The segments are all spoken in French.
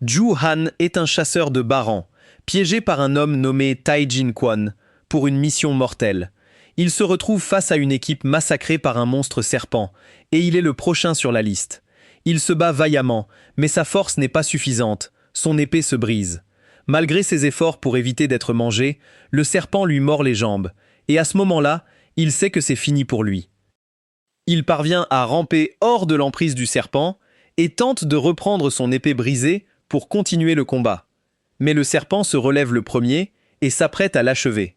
Ju Han est un chasseur de Baran, piégé par un homme nommé Tai Jin Quan pour une mission mortelle. Il se retrouve face à une équipe massacrée par un monstre serpent, et il est le prochain sur la liste. Il se bat vaillamment, mais sa force n'est pas suffisante, son épée se brise. Malgré ses efforts pour éviter d'être mangé, le serpent lui mord les jambes, et à ce moment-là, il sait que c'est fini pour lui. Il parvient à ramper hors de l'emprise du serpent et tente de reprendre son épée brisée pour continuer le combat. Mais le serpent se relève le premier et s'apprête à l'achever.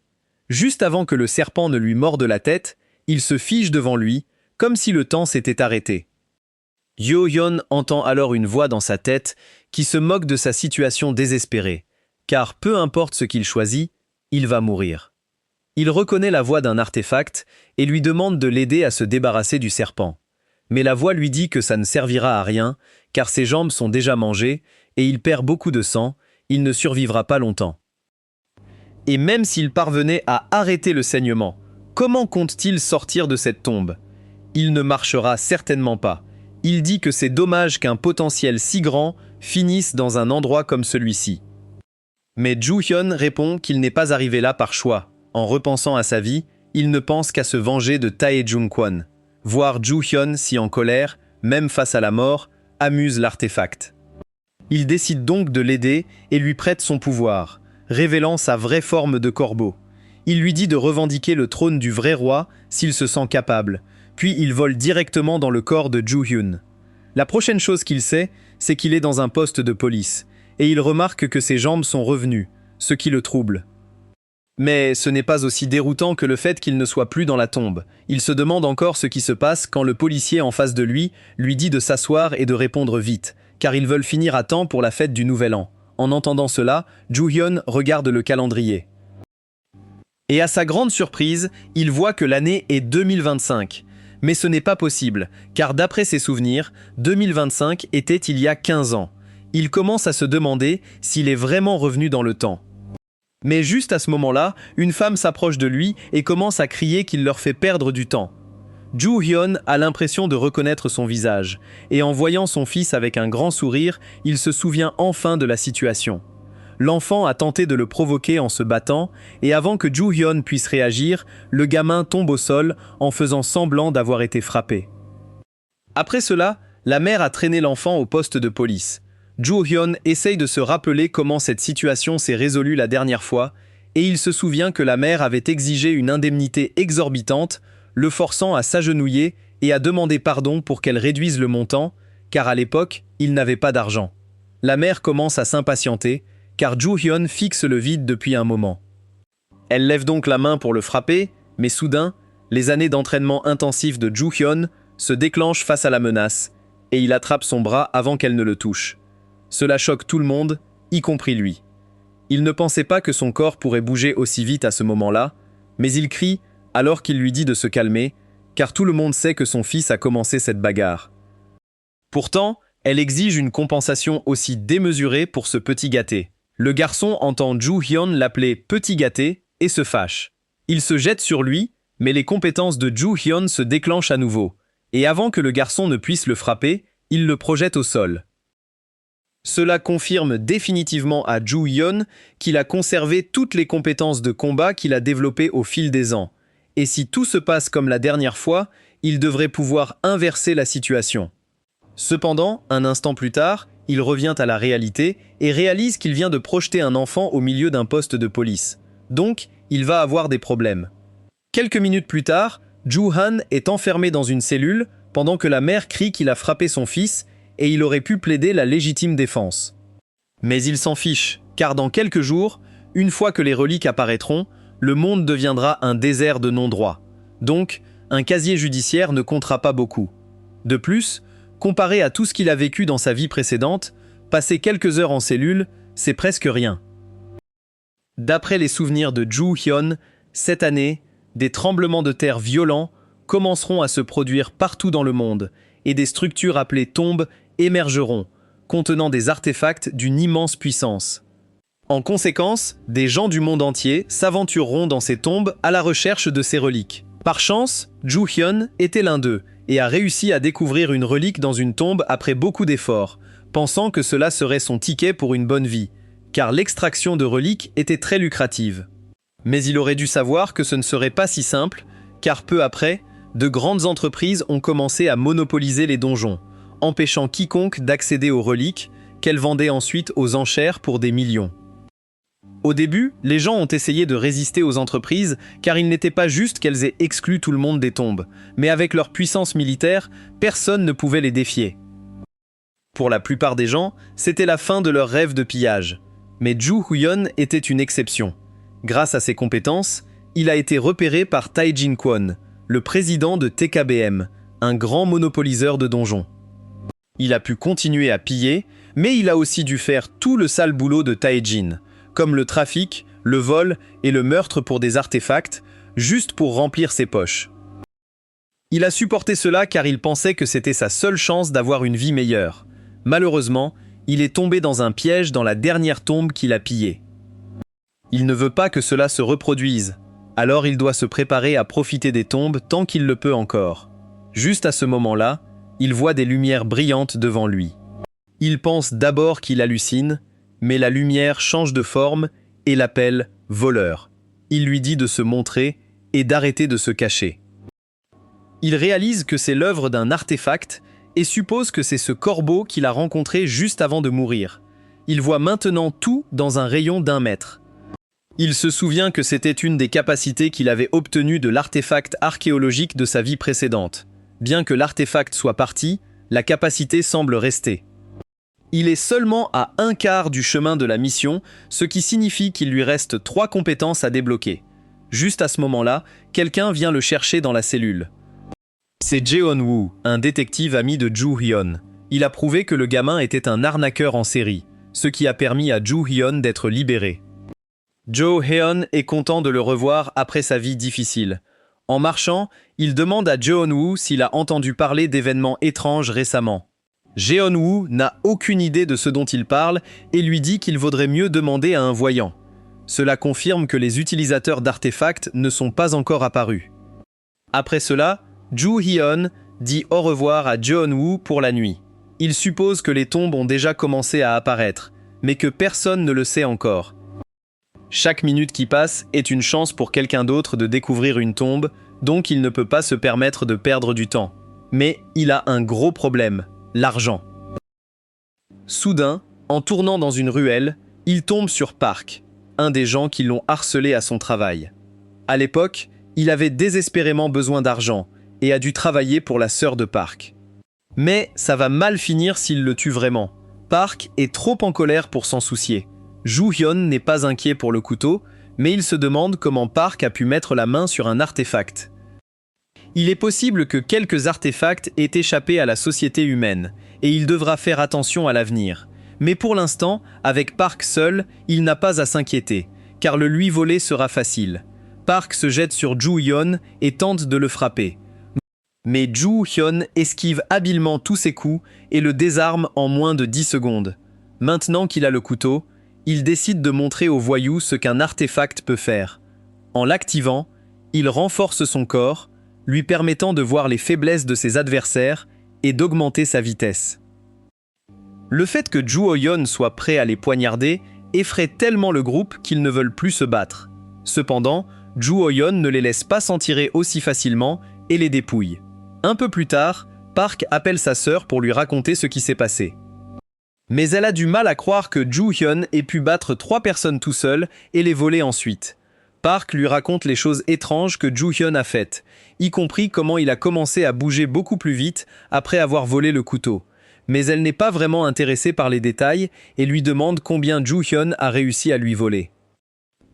Juste avant que le serpent ne lui morde la tête, il se fige devant lui, comme si le temps s'était arrêté. Yo-Yeon entend alors une voix dans sa tête qui se moque de sa situation désespérée, car peu importe ce qu'il choisit, il va mourir. Il reconnaît la voix d'un artefact et lui demande de l'aider à se débarrasser du serpent. Mais la voix lui dit que ça ne servira à rien, car ses jambes sont déjà mangées et il perd beaucoup de sang, il ne survivra pas longtemps. Et même s'il parvenait à arrêter le saignement, comment compte-t-il sortir de cette tombe? Il ne marchera certainement pas. Il dit que c'est dommage qu'un potentiel si grand finisse dans un endroit comme celui-ci. Mais Ju-Hyun répond qu'il n'est pas arrivé là par choix. En repensant à sa vie, il ne pense qu'à se venger de Tae Jung Kwon. Voir Ju-Hyun si en colère, même face à la mort, amuse l'artefact. Il décide donc de l'aider et lui prête son pouvoir, révélant sa vraie forme de corbeau. Il lui dit de revendiquer le trône du vrai roi s'il se sent capable, puis il vole directement dans le corps de Ju-Hyun. La prochaine chose qu'il sait, c'est qu'il est dans un poste de police, et il remarque que ses jambes sont revenues, ce qui le trouble. Mais ce n'est pas aussi déroutant que le fait qu'il ne soit plus dans la tombe. Il se demande encore ce qui se passe quand le policier en face de lui dit de s'asseoir et de répondre vite, car ils veulent finir à temps pour la fête du Nouvel An. En entendant cela, Ju-Hyun regarde le calendrier. Et à sa grande surprise, il voit que l'année est 2025. Mais ce n'est pas possible, car d'après ses souvenirs, 2025 était il y a 15 ans. Il commence à se demander s'il est vraiment revenu dans le temps. Mais juste à ce moment-là, une femme s'approche de lui et commence à crier qu'il leur fait perdre du temps. Ju-Hyun a l'impression de reconnaître son visage, et en voyant son fils avec un grand sourire, il se souvient enfin de la situation. L'enfant a tenté de le provoquer en se battant, et avant que Ju-Hyun puisse réagir, le gamin tombe au sol en faisant semblant d'avoir été frappé. Après cela, la mère a traîné l'enfant au poste de police. Ju-Hyun essaye de se rappeler comment cette situation s'est résolue la dernière fois, et il se souvient que la mère avait exigé une indemnité exorbitante, le forçant à s'agenouiller et à demander pardon pour qu'elle réduise le montant, car à l'époque, il n'avait pas d'argent. La mère commence à s'impatienter, car Ju-Hyun fixe le vide depuis un moment. Elle lève donc la main pour le frapper, mais soudain, les années d'entraînement intensif de Ju-Hyun se déclenchent face à la menace, et il attrape son bras avant qu'elle ne le touche. Cela choque tout le monde, y compris lui. Il ne pensait pas que son corps pourrait bouger aussi vite à ce moment-là, mais il crie alors qu'il lui dit de se calmer, car tout le monde sait que son fils a commencé cette bagarre. Pourtant, elle exige une compensation aussi démesurée pour ce petit gâté. Le garçon entend Ju-Hyun l'appeler petit gâté et se fâche. Il se jette sur lui, mais les compétences de Ju-Hyun se déclenchent à nouveau, et avant que le garçon ne puisse le frapper, il le projette au sol. Cela confirme définitivement à Ju-Hyun qu'il a conservé toutes les compétences de combat qu'il a développées au fil des ans. Et si tout se passe comme la dernière fois, il devrait pouvoir inverser la situation. Cependant, un instant plus tard, il revient à la réalité et réalise qu'il vient de projeter un enfant au milieu d'un poste de police. Donc, il va avoir des problèmes. Quelques minutes plus tard, Ju-Han est enfermé dans une cellule pendant que la mère crie qu'il a frappé son fils et il aurait pu plaider la légitime défense. Mais il s'en fiche, car dans quelques jours, une fois que les reliques apparaîtront, le monde deviendra un désert de non-droit. Donc, un casier judiciaire ne comptera pas beaucoup. De plus, comparé à tout ce qu'il a vécu dans sa vie précédente, passer quelques heures en cellule, c'est presque rien. D'après les souvenirs de Ju-Hyun, cette année, des tremblements de terre violents commenceront à se produire partout dans le monde, et des structures appelées tombes émergeront, contenant des artefacts d'une immense puissance. En conséquence, des gens du monde entier s'aventureront dans ces tombes à la recherche de ces reliques. Par chance, Ju-Hyun était l'un d'eux et a réussi à découvrir une relique dans une tombe après beaucoup d'efforts, pensant que cela serait son ticket pour une bonne vie, car l'extraction de reliques était très lucrative. Mais il aurait dû savoir que ce ne serait pas si simple, car peu après, de grandes entreprises ont commencé à monopoliser les donjons, empêchant quiconque d'accéder aux reliques, qu'elles vendaient ensuite aux enchères pour des millions. Au début, les gens ont essayé de résister aux entreprises, car il n'était pas juste qu'elles aient exclu tout le monde des tombes, mais avec leur puissance militaire, personne ne pouvait les défier. Pour la plupart des gens, c'était la fin de leur rêve de pillage. Mais Zhu Huion était une exception. Grâce à ses compétences, il a été repéré par Taijin Quan, le président de TKBM, un grand monopoliseur de donjons. Il a pu continuer à piller, mais il a aussi dû faire tout le sale boulot de Taijin, comme le trafic, le vol et le meurtre pour des artefacts, juste pour remplir ses poches. Il a supporté cela car il pensait que c'était sa seule chance d'avoir une vie meilleure. Malheureusement, il est tombé dans un piège dans la dernière tombe qu'il a pillée. Il ne veut pas que cela se reproduise, alors il doit se préparer à profiter des tombes tant qu'il le peut encore. Juste à ce moment-là, il voit des lumières brillantes devant lui. Il pense d'abord qu'il hallucine, mais la lumière change de forme et l'appelle « voleur ». Il lui dit de se montrer et d'arrêter de se cacher. Il réalise que c'est l'œuvre d'un artefact et suppose que c'est ce corbeau qu'il a rencontré juste avant de mourir. Il voit maintenant tout dans un rayon d'1 mètre. Il se souvient que c'était une des capacités qu'il avait obtenues de l'artefact archéologique de sa vie précédente. Bien que l'artefact soit parti, la capacité semble rester. Il est seulement à 1/4 du chemin de la mission, ce qui signifie qu'il lui reste 3 compétences à débloquer. Juste à ce moment-là, quelqu'un vient le chercher dans la cellule. C'est Jeon Woo, un détective ami de Zhu Huion. Il a prouvé que le gamin était un arnaqueur en série, ce qui a permis à Zhu Huion d'être libéré. Jo Heon est content de le revoir après sa vie difficile. En marchant, il demande à Jeon Woo s'il a entendu parler d'événements étranges récemment. Jeon Woo n'a aucune idée de ce dont il parle et lui dit qu'il vaudrait mieux demander à un voyant. Cela confirme que les utilisateurs d'artefacts ne sont pas encore apparus. Après cela, Zhu Huion dit au revoir à Jeon Woo pour la nuit. Il suppose que les tombes ont déjà commencé à apparaître, mais que personne ne le sait encore. Chaque minute qui passe est une chance pour quelqu'un d'autre de découvrir une tombe, donc il ne peut pas se permettre de perdre du temps. Mais il a un gros problème, l'argent. Soudain, en tournant dans une ruelle, il tombe sur Park, un des gens qui l'ont harcelé à son travail. À l'époque, il avait désespérément besoin d'argent et a dû travailler pour la sœur de Park. Mais ça va mal finir s'il le tue vraiment. Park est trop en colère pour s'en soucier. Zhu Huion n'est pas inquiet pour le couteau, mais il se demande comment Park a pu mettre la main sur un artefact. Il est possible que quelques artefacts aient échappé à la société humaine, et il devra faire attention à l'avenir. Mais pour l'instant, avec Park seul, il n'a pas à s'inquiéter, car le lui voler sera facile. Park se jette sur Zhu Huion et tente de le frapper. Mais Zhu Huion esquive habilement tous ses coups et le désarme en moins de 10 secondes. Maintenant qu'il a le couteau, il décide de montrer au voyou ce qu'un artefact peut faire. En l'activant, il renforce son corps, lui permettant de voir les faiblesses de ses adversaires et d'augmenter sa vitesse. Le fait que Zhu Huion soit prêt à les poignarder effraie tellement le groupe qu'ils ne veulent plus se battre. Cependant, Zhu Huion ne les laisse pas s'en tirer aussi facilement et les dépouille. Un peu plus tard, Park appelle sa sœur pour lui raconter ce qui s'est passé. Mais elle a du mal à croire que Zhu Huion ait pu battre 3 personnes tout seul et les voler ensuite. Park lui raconte les choses étranges que Zhu Huion a faites, y compris comment il a commencé à bouger beaucoup plus vite après avoir volé le couteau. Mais elle n'est pas vraiment intéressée par les détails et lui demande combien Zhu Huion a réussi à lui voler.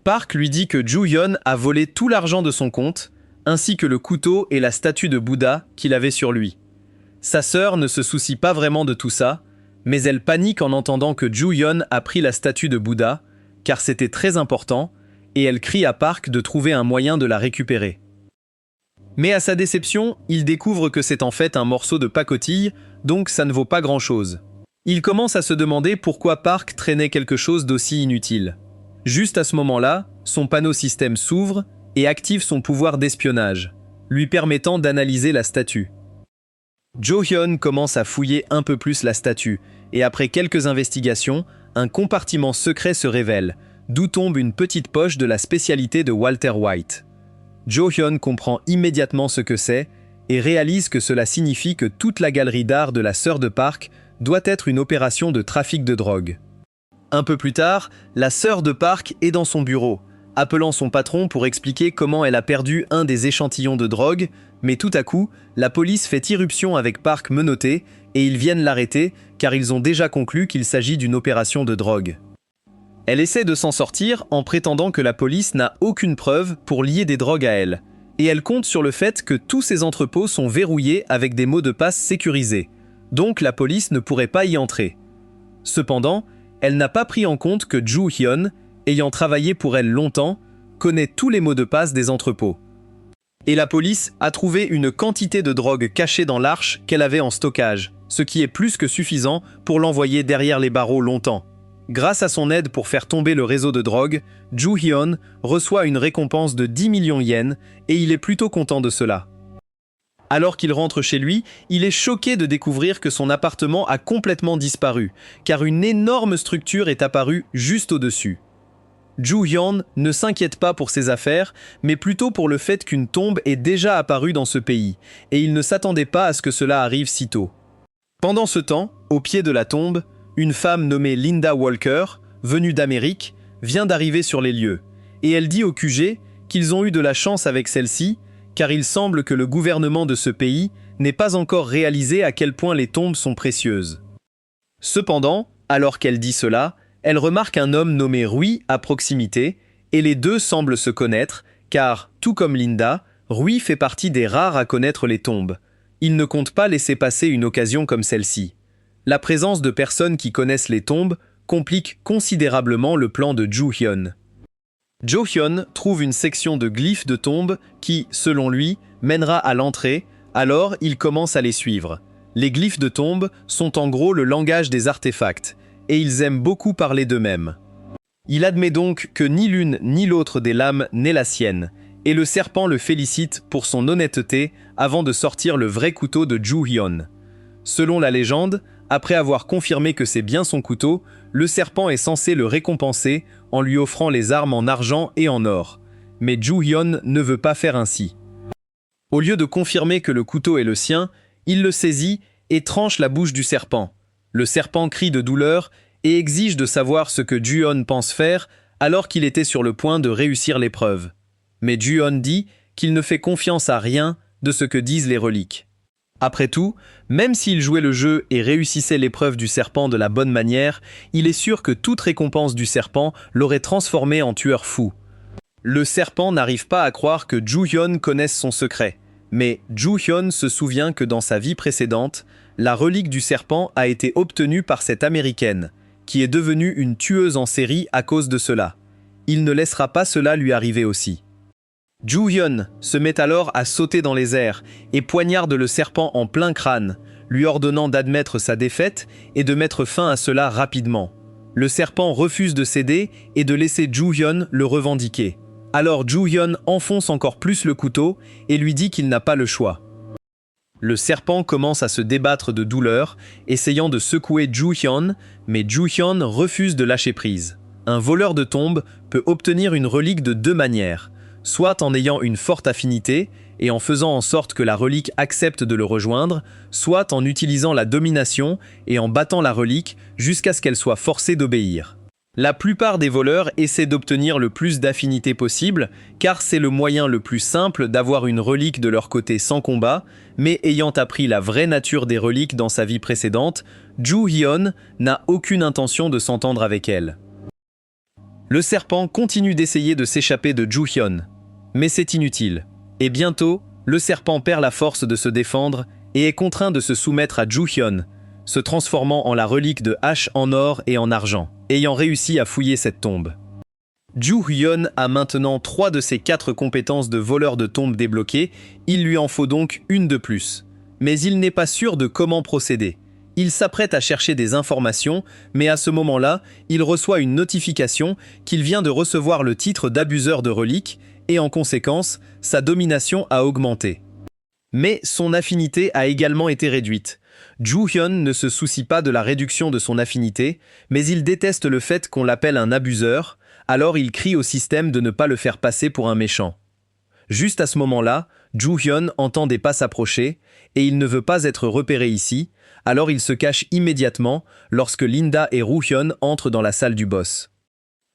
Park lui dit que Zhu Huion a volé tout l'argent de son compte, ainsi que le couteau et la statue de Bouddha qu'il avait sur lui. Sa sœur ne se soucie pas vraiment de tout ça, mais elle panique en entendant que Zhu Huion a pris la statue de Bouddha, car c'était très important, et elle crie à Park de trouver un moyen de la récupérer. Mais à sa déception, il découvre que c'est en fait un morceau de pacotille, donc ça ne vaut pas grand-chose. Il commence à se demander pourquoi Park traînait quelque chose d'aussi inutile. Juste à ce moment-là, son panneau système s'ouvre et active son pouvoir d'espionnage, lui permettant d'analyser la statue. Jo Hyun commence à fouiller un peu plus la statue, et après quelques investigations, un compartiment secret se révèle, d'où tombe une petite poche de la spécialité de Walter White. Jo-hyun comprend immédiatement ce que c'est et réalise que cela signifie que toute la galerie d'art de la sœur de Park doit être une opération de trafic de drogue. Un peu plus tard, la sœur de Park est dans son bureau, appelant son patron pour expliquer comment elle a perdu un des échantillons de drogue, mais tout à coup, la police fait irruption avec Park menotté et ils viennent l'arrêter car ils ont déjà conclu qu'il s'agit d'une opération de drogue. Elle essaie de s'en sortir en prétendant que la police n'a aucune preuve pour lier des drogues à elle, et elle compte sur le fait que tous ces entrepôts sont verrouillés avec des mots de passe sécurisés, donc la police ne pourrait pas y entrer. Cependant, elle n'a pas pris en compte que Jo-hyun, ayant travaillé pour elle longtemps, connaît tous les mots de passe des entrepôts. Et la police a trouvé une quantité de drogue cachée dans l'arche qu'elle avait en stockage, ce qui est plus que suffisant pour l'envoyer derrière les barreaux longtemps. Grâce à son aide pour faire tomber le réseau de drogue, Jo-hyun reçoit une récompense de 10 millions yens et il est plutôt content de cela. Alors qu'il rentre chez lui, il est choqué de découvrir que son appartement a complètement disparu, car une énorme structure est apparue juste au-dessus. Jo-hyun ne s'inquiète pas pour ses affaires, mais plutôt pour le fait qu'une tombe est déjà apparue dans ce pays, et il ne s'attendait pas à ce que cela arrive si tôt. Pendant ce temps, au pied de la tombe, une femme nommée Linda Walker, venue d'Amérique, vient d'arriver sur les lieux, et elle dit au QG qu'ils ont eu de la chance avec celle-ci, car il semble que le gouvernement de ce pays n'ait pas encore réalisé à quel point les tombes sont précieuses. Cependant, alors qu'elle dit cela, elle remarque un homme nommé Rui à proximité, et les deux semblent se connaître, car, tout comme Linda, Rui fait partie des rares à connaître les tombes. Il ne compte pas laisser passer une occasion comme celle-ci. La présence de personnes qui connaissent les tombes complique considérablement le plan de Jo-hyun. Jo-hyun trouve une section de glyphes de tombes qui, selon lui, mènera à l'entrée, alors il commence à les suivre. Les glyphes de tombes sont en gros le langage des artefacts, et ils aiment beaucoup parler d'eux-mêmes. Il admet donc que ni l'une ni l'autre des lames n'est la sienne, et le serpent le félicite pour son honnêteté avant de sortir le vrai couteau de Jo-hyun. Selon la légende, après avoir confirmé que c'est bien son couteau, le serpent est censé le récompenser en lui offrant les armes en argent et en or. Mais Jo-hyun ne veut pas faire ainsi. Au lieu de confirmer que le couteau est le sien, il le saisit et tranche la bouche du serpent. Le serpent crie de douleur et exige de savoir ce que Jo-hyun pense faire alors qu'il était sur le point de réussir l'épreuve. Mais Jo-hyun dit qu'il ne fait confiance à rien de ce que disent les reliques. Après tout, même s'il jouait le jeu et réussissait l'épreuve du serpent de la bonne manière, il est sûr que toute récompense du serpent l'aurait transformé en tueur fou. Le serpent n'arrive pas à croire que Jo-hyun connaisse son secret, mais Jo-hyun se souvient que dans sa vie précédente, la relique du serpent a été obtenue par cette américaine, qui est devenue une tueuse en série à cause de cela. Il ne laissera pas cela lui arriver aussi. Jo-hyun se met alors à sauter dans les airs et poignarde le serpent en plein crâne, lui ordonnant d'admettre sa défaite et de mettre fin à cela rapidement. Le serpent refuse de céder et de laisser Jo-hyun le revendiquer. Alors Jo-hyun enfonce encore plus le couteau et lui dit qu'il n'a pas le choix. Le serpent commence à se débattre de douleur, essayant de secouer Jo-hyun, mais Jo-hyun refuse de lâcher prise. Un voleur de tombes peut obtenir une relique de deux manières, soit en ayant une forte affinité et en faisant en sorte que la relique accepte de le rejoindre, soit en utilisant la domination et en battant la relique jusqu'à ce qu'elle soit forcée d'obéir. La plupart des voleurs essaient d'obtenir le plus d'affinité possible, car c'est le moyen le plus simple d'avoir une relique de leur côté sans combat, mais ayant appris la vraie nature des reliques dans sa vie précédente, Jo-hyun n'a aucune intention de s'entendre avec elle. Le serpent continue d'essayer de s'échapper de Jo-hyun, mais c'est inutile. Et bientôt, le serpent perd la force de se défendre et est contraint de se soumettre à Jo-hyun, se transformant en la relique de hache en or et en argent, ayant réussi à fouiller cette tombe. Jo-hyun a maintenant 3 de ses 4 compétences de voleur de tombes débloquées, il lui en faut donc une de plus. Mais il n'est pas sûr de comment procéder. Il s'apprête à chercher des informations, mais à ce moment-là, il reçoit une notification qu'il vient de recevoir le titre d'abuseur de reliques, et en conséquence, sa domination a augmenté. Mais son affinité a également été réduite. Joo-hyun ne se soucie pas de la réduction de son affinité, mais il déteste le fait qu'on l'appelle un abuseur, alors il crie au système de ne pas le faire passer pour un méchant. Juste à ce moment-là, Joo-hyun entend des pas s'approcher, et il ne veut pas être repéré ici, alors il se cache immédiatement lorsque Linda et Roo-hyun entrent dans la salle du boss.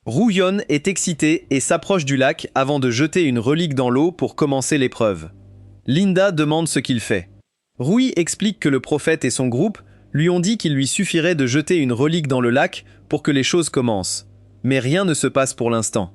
Roo-hyun est excité et s'approche du lac avant de jeter une relique dans l'eau pour commencer l'épreuve. Linda demande ce qu'il fait. Rui explique que le prophète et son groupe lui ont dit qu'il lui suffirait de jeter une relique dans le lac pour que les choses commencent. Mais rien ne se passe pour l'instant.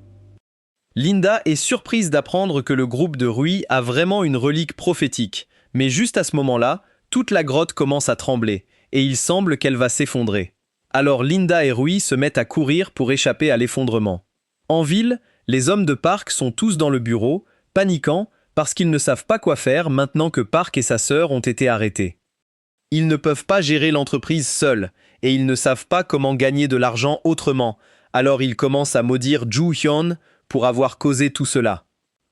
Linda est surprise d'apprendre que le groupe de Rui a vraiment une relique prophétique, mais juste à ce moment-là, toute la grotte commence à trembler, et il semble qu'elle va s'effondrer. Alors Linda et Rui se mettent à courir pour échapper à l'effondrement. En ville, les hommes de Park sont tous dans le bureau, paniquant parce qu'ils ne savent pas quoi faire maintenant que Park et sa sœur ont été arrêtés. Ils ne peuvent pas gérer l'entreprise seuls, et ils ne savent pas comment gagner de l'argent autrement, alors ils commencent à maudire Joo-hyun pour avoir causé tout cela.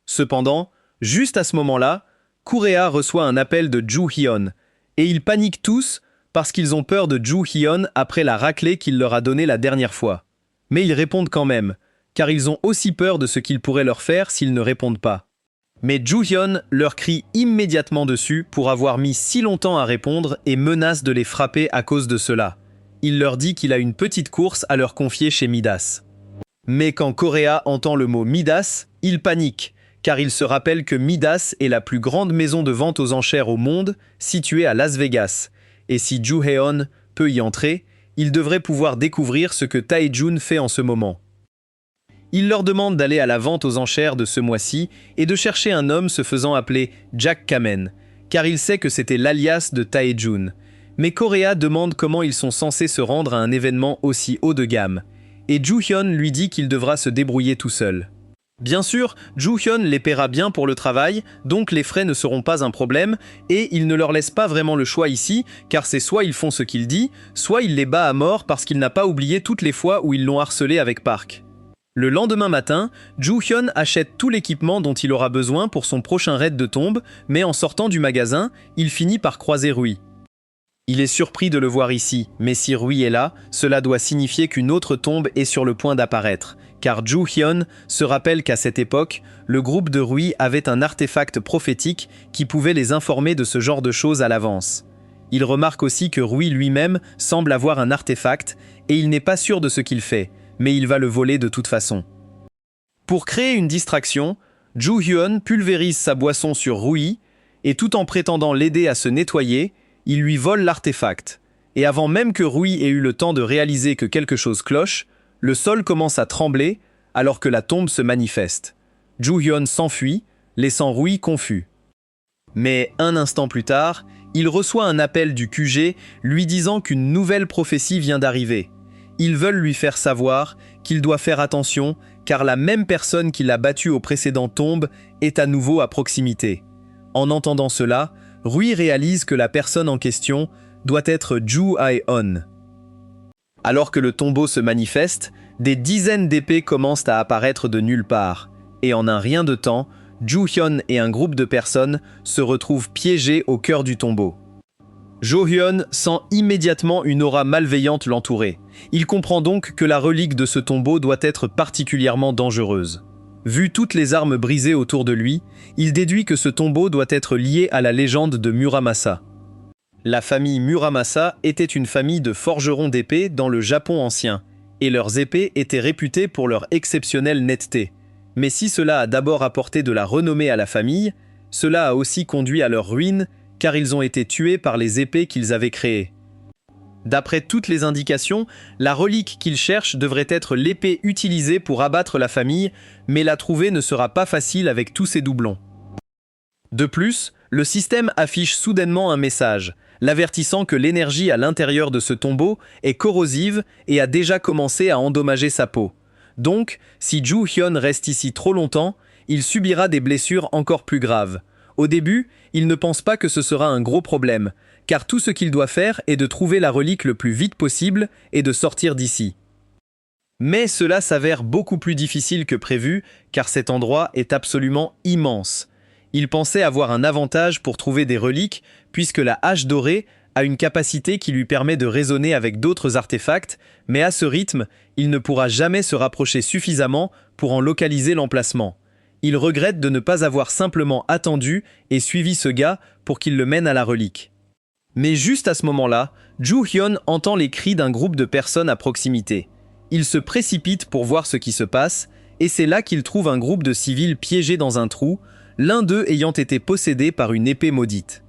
Cependant, juste à ce moment-là, Kurea reçoit un appel de Joo-hyun, et ils paniquent tous parce qu'ils ont peur de Joo-hyun après la raclée qu'il leur a donnée la dernière fois. Mais ils répondent quand même, car ils ont aussi peur de ce qu'il pourrait leur faire s'ils ne répondent pas. Mais Joo-hyun leur crie immédiatement dessus pour avoir mis si longtemps à répondre et menace de les frapper à cause de cela. Il leur dit qu'il a une petite course à leur confier chez Midas. Mais quand Kurea entend le mot Midas, il panique, car il se rappelle que Midas est la plus grande maison de vente aux enchères au monde, située à Las Vegas. Et si Joo-hyun peut y entrer, il devrait pouvoir découvrir ce que Tae-jun fait en ce moment. Il leur demande d'aller à la vente aux enchères de ce mois-ci et de chercher un homme se faisant appeler Jack Kamen, car il sait que c'était l'alias de Tae-jun. Mais Kurea demande comment ils sont censés se rendre à un événement aussi haut de gamme, et Joo-hyun lui dit qu'il devra se débrouiller tout seul. Bien sûr, Joo-hyun les paiera bien pour le travail, donc les frais ne seront pas un problème, et il ne leur laisse pas vraiment le choix ici, car c'est soit ils font ce qu'il dit, soit il les bat à mort parce qu'il n'a pas oublié toutes les fois où ils l'ont harcelé avec Park. Le lendemain matin, Joo-hyun achète tout l'équipement dont il aura besoin pour son prochain raid de tombe, mais en sortant du magasin, il finit par croiser Rui. Il est surpris de le voir ici, mais si Rui est là, cela doit signifier qu'une autre tombe est sur le point d'apparaître, car Joo-hyun se rappelle qu'à cette époque, le groupe de Rui avait un artefact prophétique qui pouvait les informer de ce genre de choses à l'avance. Il remarque aussi que Rui lui-même semble avoir un artefact, et il n'est pas sûr de ce qu'il fait, mais il va le voler de toute façon. Pour créer une distraction, Joo-hyun pulvérise sa boisson sur Rui, et tout en prétendant l'aider à se nettoyer, il lui vole l'artefact. Et avant même que Rui ait eu le temps de réaliser que quelque chose cloche, le sol commence à trembler alors que la tombe se manifeste. Joo-hyun s'enfuit, laissant Rui confus. Mais un instant plus tard, il reçoit un appel du QG lui disant qu'une nouvelle prophétie vient d'arriver. Ils veulent lui faire savoir qu'il doit faire attention car la même personne qui l'a battu au précédent tombe est à nouveau à proximité. En entendant cela, Rui réalise que la personne en question doit être Joo-hyun. Alors que le tombeau se manifeste, des dizaines d'épées commencent à apparaître de nulle part, et en un rien de temps, Joo-hyun et un groupe de personnes se retrouvent piégés au cœur du tombeau. Jo-hyun sent immédiatement une aura malveillante l'entourer. Il comprend donc que la relique de ce tombeau doit être particulièrement dangereuse. Vu toutes les armes brisées autour de lui, il déduit que ce tombeau doit être lié à la légende de Muramasa. La famille Muramasa était une famille de forgerons d'épées dans le Japon ancien, et leurs épées étaient réputées pour leur exceptionnelle netteté. Mais si cela a d'abord apporté de la renommée à la famille, cela a aussi conduit à leur ruine, car ils ont été tués par les épées qu'ils avaient créées. D'après toutes les indications, la relique qu'ils cherchent devrait être l'épée utilisée pour abattre la famille, mais la trouver ne sera pas facile avec tous ces doublons. De plus, le système affiche soudainement un message, l'avertissant que l'énergie à l'intérieur de ce tombeau est corrosive et a déjà commencé à endommager sa peau. Donc, si Joo-hyun reste ici trop longtemps, il subira des blessures encore plus graves. Au début, il ne pense pas que ce sera un gros problème, car tout ce qu'il doit faire est de trouver la relique le plus vite possible et de sortir d'ici. Mais cela s'avère beaucoup plus difficile que prévu, car cet endroit est absolument immense. Il pensait avoir un avantage pour trouver des reliques, puisque la hache dorée a une capacité qui lui permet de raisonner avec d'autres artefacts, mais à ce rythme, il ne pourra jamais se rapprocher suffisamment pour en localiser l'emplacement. Il regrette de ne pas avoir simplement attendu et suivi ce gars pour qu'il le mène à la relique. Mais juste à ce moment-là, Ju-hyun entend les cris d'un groupe de personnes à proximité. Il se précipite pour voir ce qui se passe, et c'est là qu'il trouve un groupe de civils piégés dans un trou, l'un d'eux ayant été possédé par une épée maudite.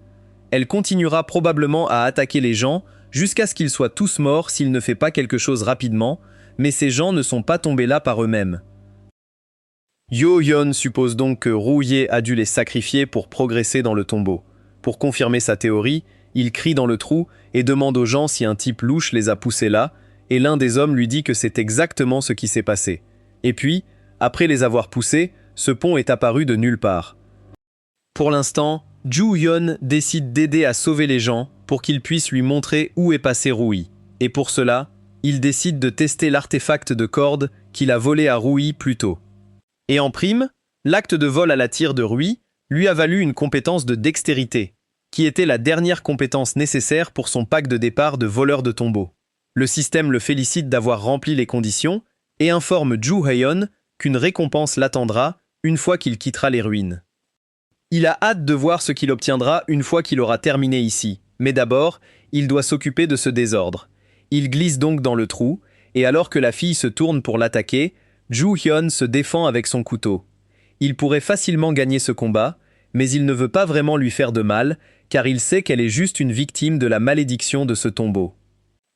Elle continuera probablement à attaquer les gens jusqu'à ce qu'ils soient tous morts s'il ne fait pas quelque chose rapidement, mais ces gens ne sont pas tombés là par eux-mêmes. Yo-hyun suppose donc que Rouye a dû les sacrifier pour progresser dans le tombeau. Pour confirmer sa théorie, il crie dans le trou et demande aux gens si un type louche les a poussés là, et l'un des hommes lui dit que c'est exactement ce qui s'est passé. Et puis, après les avoir poussés, ce pont est apparu de nulle part. Pour l'instant, Ju-hyun décide d'aider à sauver les gens pour qu'ils puissent lui montrer où est passé Rui. Et pour cela, il décide de tester l'artefact de corde qu'il a volé à Rui plus tôt. Et en prime, l'acte de vol à la tire de Rui lui a valu une compétence de dextérité, qui était la dernière compétence nécessaire pour son pack de départ de voleur de tombeaux. Le système le félicite d'avoir rempli les conditions et informe Ju-hyun qu'une récompense l'attendra une fois qu'il quittera les ruines. Il a hâte de voir ce qu'il obtiendra une fois qu'il aura terminé ici, mais d'abord, il doit s'occuper de ce désordre. Il glisse donc dans le trou, et alors que la fille se tourne pour l'attaquer, Ju-hyun se défend avec son couteau. Il pourrait facilement gagner ce combat, mais il ne veut pas vraiment lui faire de mal, car il sait qu'elle est juste une victime de la malédiction de ce tombeau.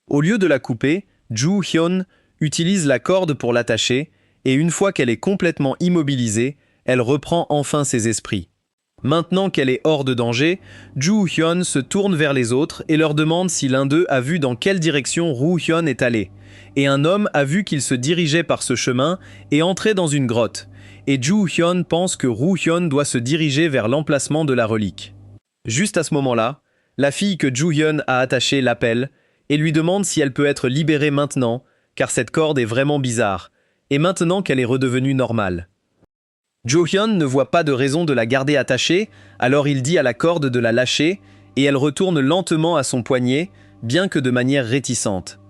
Au lieu de la couper, Ju-hyun utilise la corde pour l'attacher, et une fois qu'elle est complètement immobilisée, elle reprend enfin ses esprits. Maintenant qu'elle est hors de danger, Ju-hyun se tourne vers les autres et leur demande si l'un d'eux a vu dans quelle direction Ru-hyun est allé. Et un homme a vu qu'il se dirigeait par ce chemin et entrait dans une grotte. Et Ju-hyun pense que Ru-hyun doit se diriger vers l'emplacement de la relique. Juste à ce moment-là, la fille que Ju-hyun a attachée l'appelle et lui demande si elle peut être libérée maintenant, car cette corde est vraiment bizarre, et maintenant qu'elle est redevenue normale. Jo-hyun ne voit pas de raison de la garder attachée, alors il dit à la corde de la lâcher, et elle retourne lentement à son poignet, bien que de manière réticente.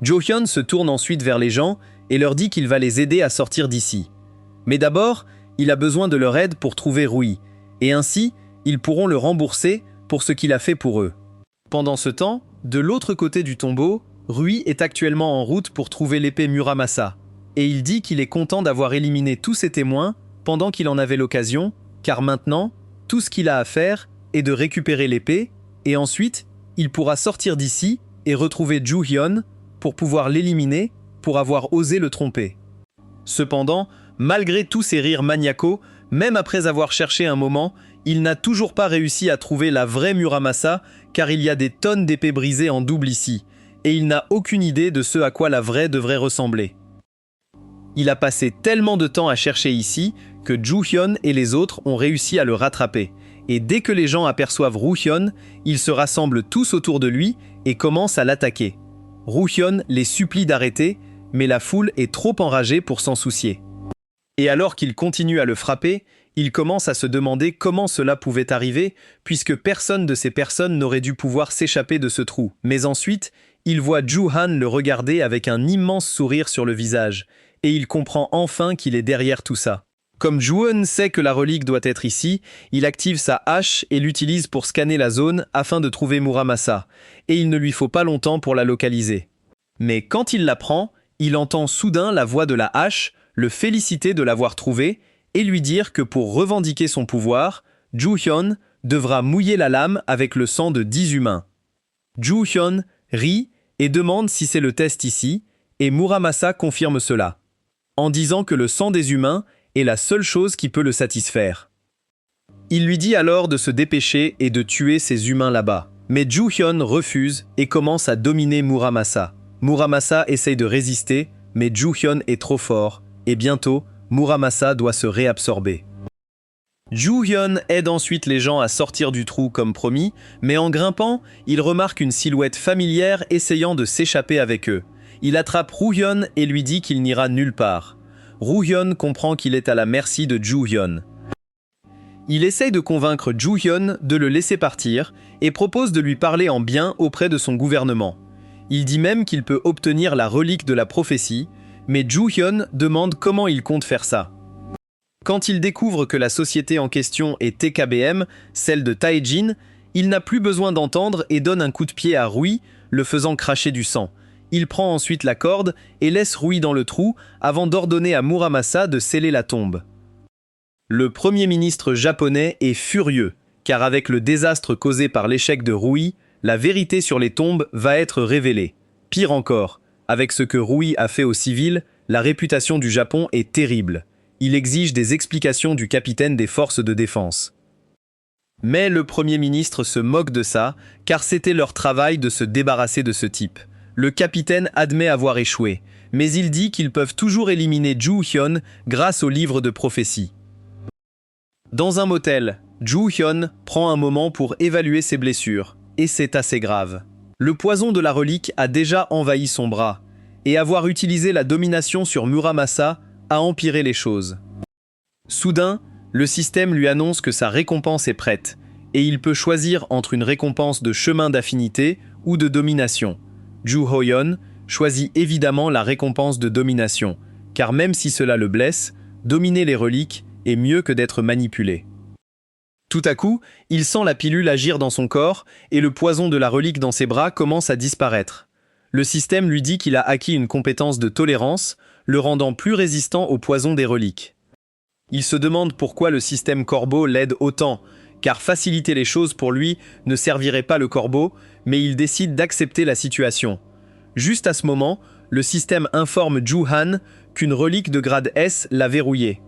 Jo-hyun se tourne ensuite vers les gens et leur dit qu'il va les aider à sortir d'ici. Mais d'abord, il a besoin de leur aide pour trouver Rui, et ainsi, ils pourront le rembourser pour ce qu'il a fait pour eux. Pendant ce temps, de l'autre côté du tombeau, Rui est actuellement en route pour trouver l'épée Muramasa, et il dit qu'il est content d'avoir éliminé tous ses témoins pendant qu'il en avait l'occasion, car maintenant, tout ce qu'il a à faire est de récupérer l'épée, et ensuite, il pourra sortir d'ici et retrouver Ju-hyun pour pouvoir l'éliminer, pour avoir osé le tromper. Cependant, malgré tous ses rires maniacaux, même après avoir cherché un moment, il n'a toujours pas réussi à trouver la vraie Muramasa, car il y a des tonnes d'épées brisées en double ici, et il n'a aucune idée de ce à quoi la vraie devrait ressembler. Il a passé tellement de temps à chercher ici que Ju-hyun et les autres ont réussi à le rattraper. Et dès que les gens aperçoivent Ru-hyun, ils se rassemblent tous autour de lui et commencent à l'attaquer. Ru-hyun les supplie d'arrêter, mais la foule est trop enragée pour s'en soucier. Et alors qu'il continue à le frapper, il commence à se demander comment cela pouvait arriver, puisque personne de ces personnes n'aurait dû pouvoir s'échapper de ce trou. Mais ensuite, il voit Ju-han le regarder avec un immense sourire sur le visage, et il comprend enfin qu'il est derrière tout ça. Comme Ju-han sait que la relique doit être ici, il active sa hache et l'utilise pour scanner la zone afin de trouver Muramasa, et il ne lui faut pas longtemps pour la localiser. Mais quand il la prend, il entend soudain la voix de la hache le féliciter de l'avoir trouvée et lui dire que pour revendiquer son pouvoir, Ju-hyun devra mouiller la lame avec le sang de 10 humains. Ju-hyun rit et demande si c'est le test ici, et Muramasa confirme cela, en disant que le sang des humains est la seule chose qui peut le satisfaire. Il lui dit alors de se dépêcher et de tuer ces humains là-bas. Mais Ju-hyun refuse et commence à dominer Muramasa. Muramasa essaye de résister, mais Ju-hyun est trop fort, et bientôt, Muramasa doit se réabsorber. Ju-hyun aide ensuite les gens à sortir du trou comme promis, mais en grimpant, il remarque une silhouette familière essayant de s'échapper avec eux. Il attrape Ru-hyun et lui dit qu'il n'ira nulle part. Ru-hyun comprend qu'il est à la merci de Ju-hyun. Il essaye de convaincre Joo-hyun de le laisser partir et propose de lui parler en bien auprès de son gouvernement. Il dit même qu'il peut obtenir la relique de la prophétie, mais Joo-hyun demande comment il compte faire ça. Quand il découvre que la société en question est TKBM, celle de Tae-jin, il n'a plus besoin d'entendre et donne un coup de pied à Rui, le faisant cracher du sang. Il prend ensuite la corde et laisse Rui dans le trou avant d'ordonner à Muramasa de sceller la tombe. Le Premier ministre japonais est furieux, car avec le désastre causé par l'échec de Rui, la vérité sur les tombes va être révélée. Pire encore, avec ce que Rui a fait aux civils, la réputation du Japon est terrible. Il exige des explications du capitaine des forces de défense. Mais le Premier ministre se moque de ça, car c'était leur travail de se débarrasser de ce type. Le capitaine admet avoir échoué, mais il dit qu'ils peuvent toujours éliminer Joo-hyun grâce au livre de prophétie. Dans un motel, Joo-hyun prend un moment pour évaluer ses blessures, et c'est assez grave. Le poison de la relique a déjà envahi son bras, et avoir utilisé la domination sur Muramasa a empiré les choses. Soudain, le système lui annonce que sa récompense est prête, et il peut choisir entre une récompense de chemin d'affinité ou de domination. Joo-hyun choisit évidemment la récompense de domination, car même si cela le blesse, dominer les reliques est mieux que d'être manipulé. Tout à coup, il sent la pilule agir dans son corps et le poison de la relique dans ses bras commence à disparaître. Le système lui dit qu'il a acquis une compétence de tolérance, le rendant plus résistant au poison des reliques. Il se demande pourquoi le système corbeau l'aide autant, car faciliter les choses pour lui ne servirait pas le corbeau, mais il décide d'accepter la situation. Juste à ce moment, le système informe Joo-han qu'une relique de grade S l'a verrouillée.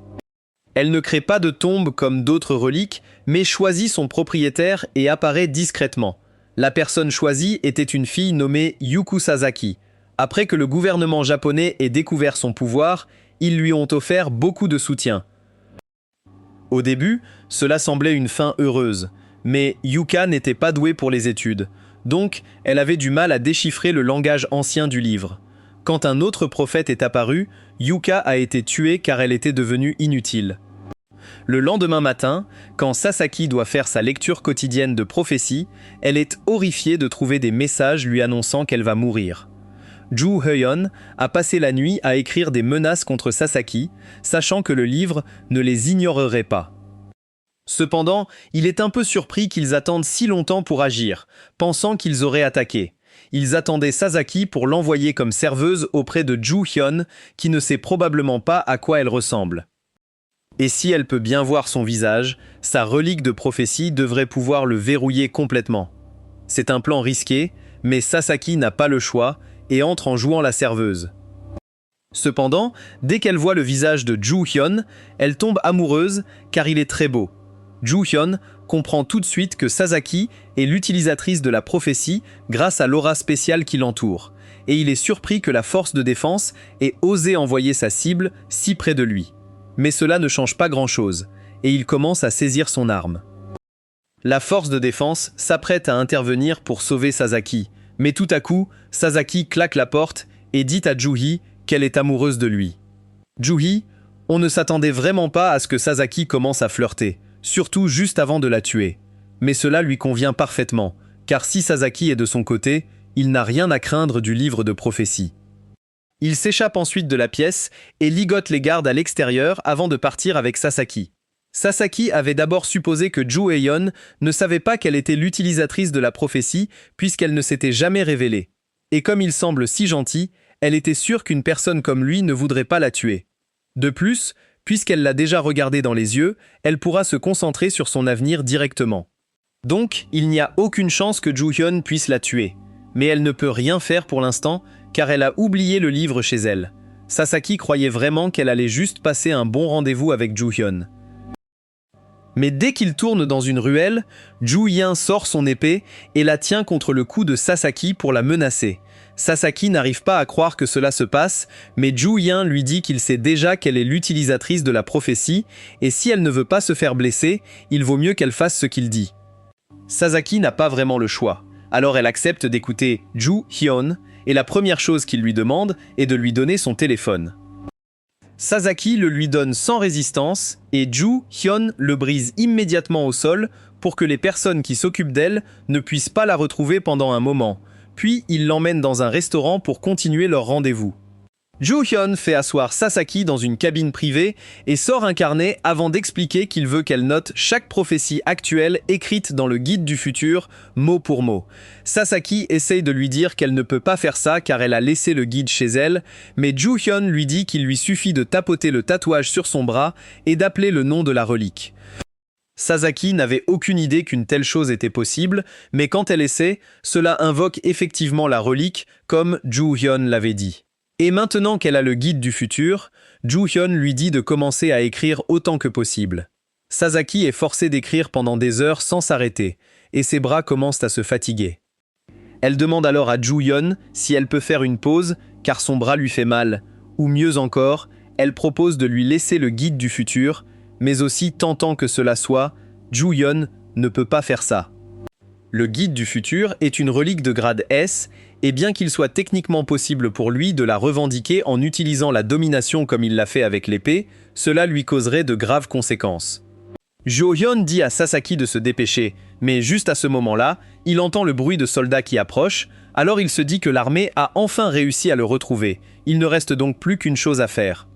Elle ne crée pas de tombe comme d'autres reliques, mais choisit son propriétaire et apparaît discrètement. La personne choisie était une fille nommée Yuku Sasaki. Après que le gouvernement japonais ait découvert son pouvoir, ils lui ont offert beaucoup de soutien. Au début, cela semblait une fin heureuse, mais Yuka n'était pas douée pour les études, donc elle avait du mal à déchiffrer le langage ancien du livre. Quand un autre prophète est apparu, Yuka a été tuée car elle était devenue inutile. Le lendemain matin, quand Sasaki doit faire sa lecture quotidienne de prophétie, elle est horrifiée de trouver des messages lui annonçant qu'elle va mourir. Joo-hyun a passé la nuit à écrire des menaces contre Sasaki, sachant que le livre ne les ignorerait pas. Cependant, il est un peu surpris qu'ils attendent si longtemps pour agir, pensant qu'ils auraient attaqué. Ils attendaient Sasaki pour l'envoyer comme serveuse auprès de Joo-hyun, qui ne sait probablement pas à quoi elle ressemble. Et si elle peut bien voir son visage, sa relique de prophétie devrait pouvoir le verrouiller complètement. C'est un plan risqué, mais Sasaki n'a pas le choix et entre en jouant la serveuse. Cependant, dès qu'elle voit le visage de Joo-hyun, elle tombe amoureuse car il est très beau. Joo-hyun comprend tout de suite que Sasaki est l'utilisatrice de la prophétie grâce à l'aura spéciale qui l'entoure, et il est surpris que la force de défense ait osé envoyer sa cible si près de lui. Mais cela ne change pas grand-chose, et il commence à saisir son arme. La force de défense s'apprête à intervenir pour sauver Sasaki, mais tout à coup, Sasaki claque la porte et dit à Joo-hee qu'elle est amoureuse de lui. Joo-hee, on ne s'attendait vraiment pas à ce que Sasaki commence à flirter, surtout juste avant de la tuer. Mais cela lui convient parfaitement, car si Sasaki est de son côté, il n'a rien à craindre du livre de prophétie. Il s'échappe ensuite de la pièce et ligote les gardes à l'extérieur avant de partir avec Sasaki. Sasaki avait d'abord supposé que Joo-hyun ne savait pas qu'elle était l'utilisatrice de la prophétie puisqu'elle ne s'était jamais révélée. Et comme il semble si gentil, elle était sûre qu'une personne comme lui ne voudrait pas la tuer. De plus, puisqu'elle l'a déjà regardé dans les yeux, elle pourra se concentrer sur son avenir directement. Donc, il n'y a aucune chance que Joo-hyun puisse la tuer. Mais elle ne peut rien faire pour l'instant, car elle a oublié le livre chez elle. Sasaki croyait vraiment qu'elle allait juste passer un bon rendez-vous avec Joo-hyun. Mais dès qu'il tourne dans une ruelle, Joo-hyun sort son épée et la tient contre le cou de Sasaki pour la menacer. Sasaki n'arrive pas à croire que cela se passe, mais Joo-hyun lui dit qu'il sait déjà qu'elle est l'utilisatrice de la prophétie, et si elle ne veut pas se faire blesser, il vaut mieux qu'elle fasse ce qu'il dit. Sasaki n'a pas vraiment le choix, alors elle accepte d'écouter Joo-hyun, et la première chose qu'il lui demande est de lui donner son téléphone. Sasaki le lui donne sans résistance et Ju Hyun le brise immédiatement au sol pour que les personnes qui s'occupent d'elle ne puissent pas la retrouver pendant un moment. Puis il l'emmène dans un restaurant pour continuer leur rendez-vous. Ju Hyun fait asseoir Sasaki dans une cabine privée et sort un carnet avant d'expliquer qu'il veut qu'elle note chaque prophétie actuelle écrite dans le guide du futur, mot pour mot. Sasaki essaye de lui dire qu'elle ne peut pas faire ça car elle a laissé le guide chez elle, mais Ju Hyun lui dit qu'il lui suffit de tapoter le tatouage sur son bras et d'appeler le nom de la relique. Sasaki n'avait aucune idée qu'une telle chose était possible, mais quand elle essaie, cela invoque effectivement la relique, comme Ju Hyun l'avait dit. Et maintenant qu'elle a le guide du futur, Ju Hyun lui dit de commencer à écrire autant que possible. Sasaki est forcée d'écrire pendant des heures sans s'arrêter, et ses bras commencent à se fatiguer. Elle demande alors à Ju Hyun si elle peut faire une pause, car son bras lui fait mal, ou mieux encore, elle propose de lui laisser le guide du futur, mais aussi tentant que cela soit, Ju Hyun ne peut pas faire ça. Le guide du futur est une relique de grade S, et bien qu'il soit techniquement possible pour lui de la revendiquer en utilisant la domination comme il l'a fait avec l'épée, cela lui causerait de graves conséquences. Jo Hyun dit à Sasaki de se dépêcher, mais juste à ce moment-là, il entend le bruit de soldats qui approchent, alors il se dit que l'armée a enfin réussi à le retrouver. Il ne reste donc plus qu'une chose à faire.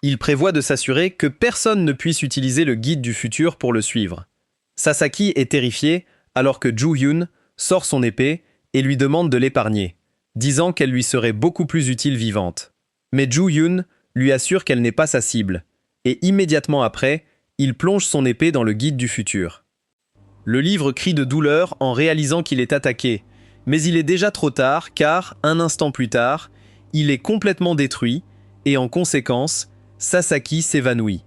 Il prévoit de s'assurer que personne ne puisse utiliser le guide du futur pour le suivre. Sasaki est terrifié, alors que Ju Hyun sort son épée et lui demande de l'épargner, disant qu'elle lui serait beaucoup plus utile vivante. Mais Ju Hyun lui assure qu'elle n'est pas sa cible, et immédiatement après, il plonge son épée dans le guide du futur. Le livre crie de douleur en réalisant qu'il est attaqué, mais il est déjà trop tard car, un instant plus tard, il est complètement détruit, et en conséquence, Sasaki s'évanouit.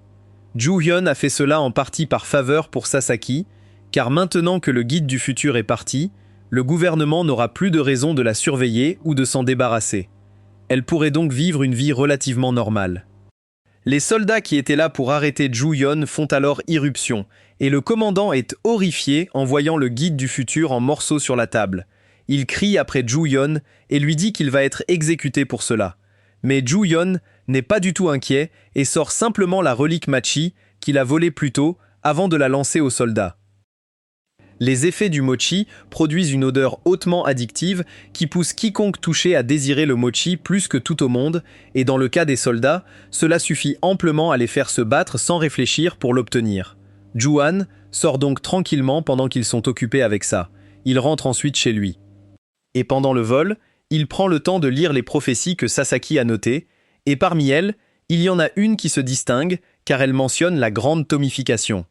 Ju Hyun a fait cela en partie par faveur pour Sasaki, car maintenant que le guide du futur est parti, le gouvernement n'aura plus de raison de la surveiller ou de s'en débarrasser. Elle pourrait donc vivre une vie relativement normale. Les soldats qui étaient là pour arrêter Ju Hyun font alors irruption, et le commandant est horrifié en voyant le guide du futur en morceaux sur la table. Il crie après Ju Hyun et lui dit qu'il va être exécuté pour cela. Mais Ju Hyun n'est pas du tout inquiet et sort simplement la relique Machi qu'il a volée plus tôt avant de la lancer aux soldats. Les effets du mochi produisent une odeur hautement addictive qui pousse quiconque touché à désirer le mochi plus que tout au monde, et dans le cas des soldats, cela suffit amplement à les faire se battre sans réfléchir pour l'obtenir. Ju-han sort donc tranquillement pendant qu'ils sont occupés avec ça. Il rentre ensuite chez lui. Et pendant le vol, il prend le temps de lire les prophéties que Sasaki a notées, et parmi elles, il y en a une qui se distingue car elle mentionne la grande tomification.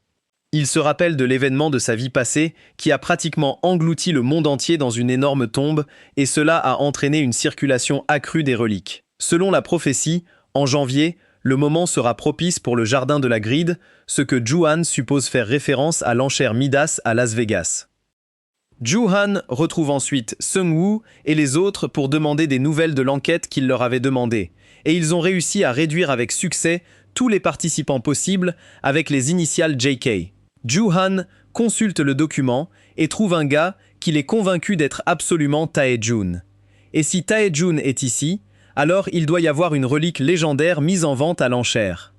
Il se rappelle de l'événement de sa vie passée qui a pratiquement englouti le monde entier dans une énorme tombe et cela a entraîné une circulation accrue des reliques. Selon la prophétie, en janvier, le moment sera propice pour le jardin de la Gride, ce que Ju-han suppose faire référence à l'enchère Midas à Las Vegas. Ju-han retrouve ensuite Seung-woo et les autres pour demander des nouvelles de l'enquête qu'il leur avait demandé, et ils ont réussi à réduire avec succès tous les participants possibles avec les initiales JK. Ju-han consulte le document et trouve un gars qu'il est convaincu d'être absolument Tae-jun. Et si Tae-jun est ici, alors il doit y avoir une relique légendaire mise en vente à l'enchère.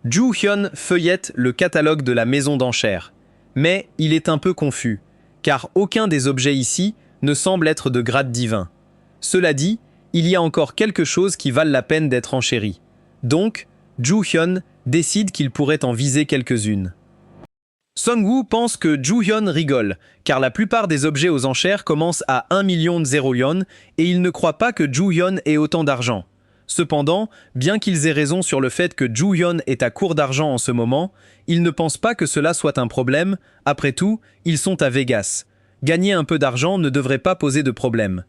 Ju Hyun feuillette le catalogue de la maison d'enchères, mais il est un peu confus, car aucun des objets ici ne semble être de grade divin. Cela dit, il y a encore quelque chose qui valent la peine d'être enchéri. Donc, Ju Hyun décide qu'il pourrait en viser quelques-unes. Seung-woo pense que Ju Hyun rigole, car la plupart des objets aux enchères commencent à 1 million de 0 yuan et il ne croit pas que Ju Hyun ait autant d'argent. Cependant, bien qu'ils aient raison sur le fait que Ju Hyun est à court d'argent en ce moment, ils ne pensent pas que cela soit un problème. Après tout, ils sont à Vegas. Gagner un peu d'argent ne devrait pas poser de problème.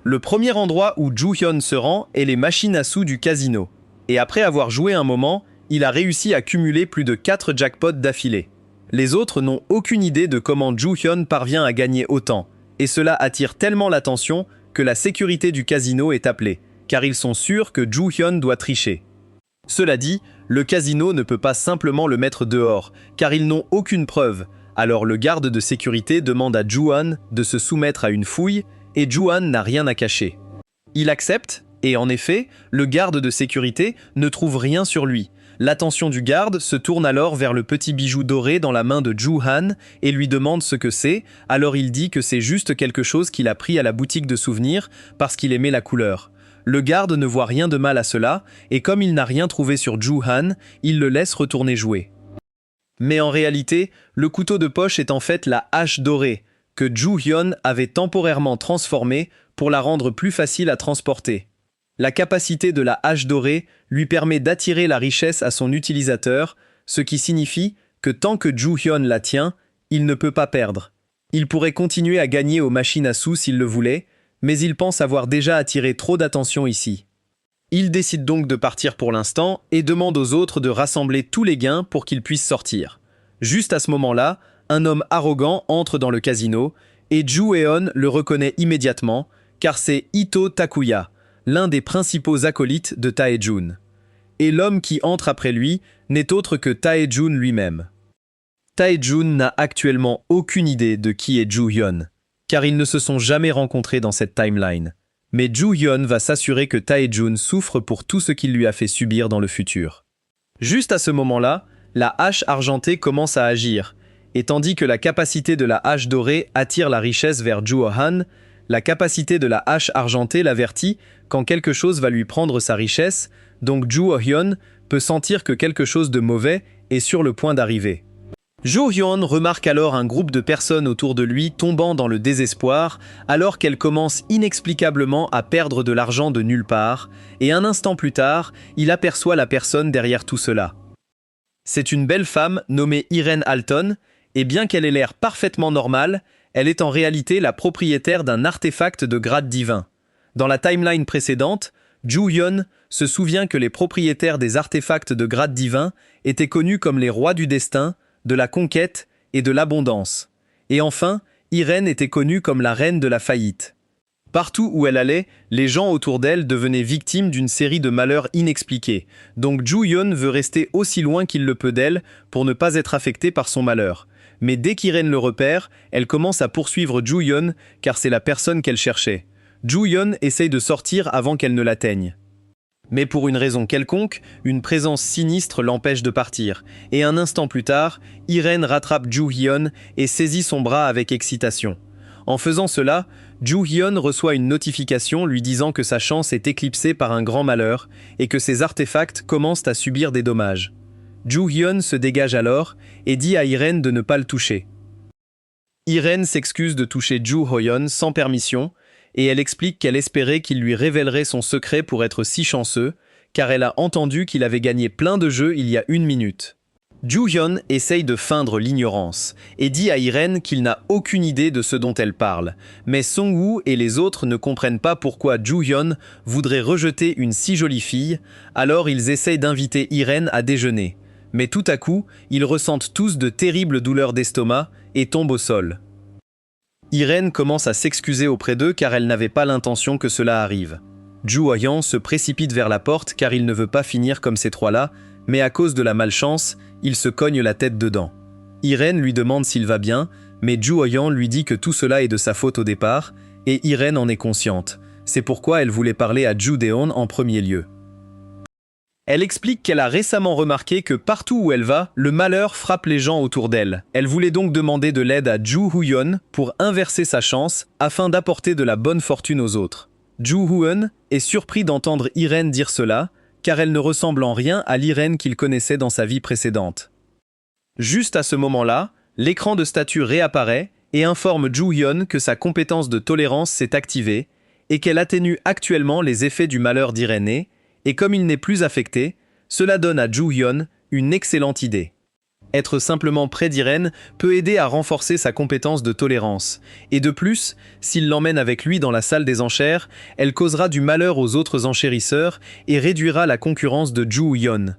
Le premier endroit où Ju Hyun se rend est les machines à sous du casino. Et après avoir joué un moment, il a réussi à cumuler plus de 4 jackpots d'affilée. Les autres n'ont aucune idée de comment Ju Hyun parvient à gagner autant, et cela attire tellement l'attention que la sécurité du casino est appelée, car ils sont sûrs que Ju Hyun doit tricher. Cela dit, le casino ne peut pas simplement le mettre dehors, car ils n'ont aucune preuve, alors le garde de sécurité demande à Ju-han de se soumettre à une fouille, et Ju-han n'a rien à cacher. Il accepte, Et en effet, le garde de sécurité ne trouve rien sur lui. L'attention du garde se tourne alors vers le petit bijou doré dans la main de Joo-han et lui demande ce que c'est, alors il dit que c'est juste quelque chose qu'il a pris à la boutique de souvenirs parce qu'il aimait la couleur. Le garde ne voit rien de mal à cela, et comme il n'a rien trouvé sur Joo-han, il le laisse retourner jouer. Mais en réalité, le couteau de poche est en fait la hache dorée, que Joo-hyun avait temporairement transformée pour la rendre plus facile à transporter. La capacité de la hache dorée lui permet d'attirer la richesse à son utilisateur, ce qui signifie que tant que Joo-hyun la tient, il ne peut pas perdre. Il pourrait continuer à gagner aux machines à sous s'il le voulait, mais il pense avoir déjà attiré trop d'attention ici. Il décide donc de partir pour l'instant et demande aux autres de rassembler tous les gains pour qu'ils puissent sortir. Juste à ce moment-là, un homme arrogant entre dans le casino et Joo-eon le reconnaît immédiatement car c'est Ito Takuya, l'un des principaux acolytes de Tae-jun. Et l'homme qui entre après lui n'est autre que Tae-jun lui-même. Tae-jun n'a actuellement aucune idée de qui est Joo-hyun, car ils ne se sont jamais rencontrés dans cette timeline. Mais Joo-hyun va s'assurer que Tae-jun souffre pour tout ce qu'il lui a fait subir dans le futur. Juste à ce moment-là, la hache argentée commence à agir, et tandis que la capacité de la hache dorée attire la richesse vers Joo-han, la capacité de la hache argentée l'avertit quand quelque chose va lui prendre sa richesse, donc Joo-hyun peut sentir que quelque chose de mauvais est sur le point d'arriver. Joo-hyun remarque alors un groupe de personnes autour de lui tombant dans le désespoir alors qu'elles commencent inexplicablement à perdre de l'argent de nulle part, et un instant plus tard, il aperçoit la personne derrière tout cela. C'est une belle femme nommée Irene Alton, et bien qu'elle ait l'air parfaitement normale, elle est en réalité la propriétaire d'un artefact de grade divin. Dans la timeline précédente, Joo-hyun se souvient que les propriétaires des artefacts de grade divin étaient connus comme les rois du destin, de la conquête et de l'abondance. Et enfin, Irene était connue comme la reine de la faillite. Partout où elle allait, les gens autour d'elle devenaient victimes d'une série de malheurs inexpliqués, donc Joo-hyun veut rester aussi loin qu'il le peut d'elle pour ne pas être affecté par son malheur. Mais dès qu'Irene le repère, elle commence à poursuivre Joo-hyun car c'est la personne qu'elle cherchait. Joo-hyun essaye de sortir avant qu'elle ne l'atteigne. Mais pour une raison quelconque, une présence sinistre l'empêche de partir, et un instant plus tard, Irene rattrape Joo-hyun et saisit son bras avec excitation. En faisant cela, Joo-hyun reçoit une notification lui disant que sa chance est éclipsée par un grand malheur et que ses artefacts commencent à subir des dommages. Joo-hyun se dégage alors et dit à Irene de ne pas le toucher. Irene s'excuse de toucher Joo-hyun sans permission et elle explique qu'elle espérait qu'il lui révélerait son secret pour être si chanceux, car elle a entendu qu'il avait gagné plein de jeux il y a 1 minute. Joo-hyun essaye de feindre l'ignorance et dit à Irene qu'il n'a aucune idée de ce dont elle parle, mais Song-woo et les autres ne comprennent pas pourquoi Joo-hyun voudrait rejeter une si jolie fille, alors ils essayent d'inviter Irene à déjeuner. Mais tout à coup, ils ressentent tous de terribles douleurs d'estomac et tombent au sol. Irene commence à s'excuser auprès d'eux car elle n'avait pas l'intention que cela arrive. Joo-hyun se précipite vers la porte car il ne veut pas finir comme ces trois-là, mais à cause de la malchance, il se cogne la tête dedans. Irene lui demande s'il va bien, mais Joo-hyun lui dit que tout cela est de sa faute au départ, et Irene en est consciente. C'est pourquoi elle voulait parler à Joo-daeon en premier lieu. Elle explique qu'elle a récemment remarqué que partout où elle va, le malheur frappe les gens autour d'elle. Elle voulait donc demander de l'aide à Joo-hyun pour inverser sa chance afin d'apporter de la bonne fortune aux autres. Joo-hyun est surpris d'entendre Irene dire cela, car elle ne ressemble en rien à l'Irene qu'il connaissait dans sa vie précédente. Juste à ce moment-là, l'écran de statut réapparaît et informe Joo-hyun que sa compétence de tolérance s'est activée et qu'elle atténue actuellement les effets du malheur d'Irene, et comme il n'est plus affecté, cela donne à Joo-hyun une excellente idée. Être simplement près d'Irene peut aider à renforcer sa compétence de tolérance, et de plus, s'il l'emmène avec lui dans la salle des enchères, elle causera du malheur aux autres enchérisseurs et réduira la concurrence de Joo-hyun.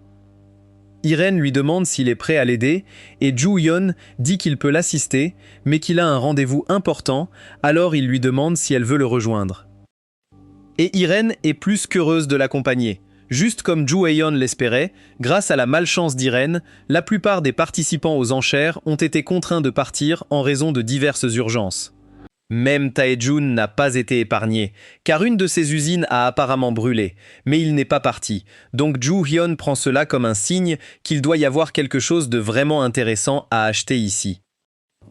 Irene lui demande s'il est prêt à l'aider, et Joo-hyun dit qu'il peut l'assister, mais qu'il a un rendez-vous important, alors il lui demande si elle veut le rejoindre. Et Irene est plus qu'heureuse de l'accompagner. Juste comme Joo-hyun l'espérait, grâce à la malchance d'Irene, la plupart des participants aux enchères ont été contraints de partir en raison de diverses urgences. Même Taejun n'a pas été épargné, car une de ses usines a apparemment brûlé, mais il n'est pas parti, donc Joo Hyun prend cela comme un signe qu'il doit y avoir quelque chose de vraiment intéressant à acheter ici.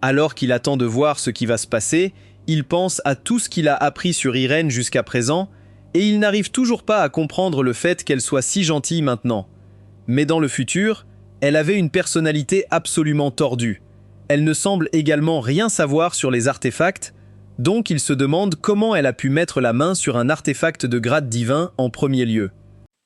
Alors qu'il attend de voir ce qui va se passer, il pense à tout ce qu'il a appris sur Irene jusqu'à présent, et il n'arrive toujours pas à comprendre le fait qu'elle soit si gentille maintenant. Mais dans le futur, elle avait une personnalité absolument tordue. Elle ne semble également rien savoir sur les artefacts, donc il se demande comment elle a pu mettre la main sur un artefact de grade divin en premier lieu.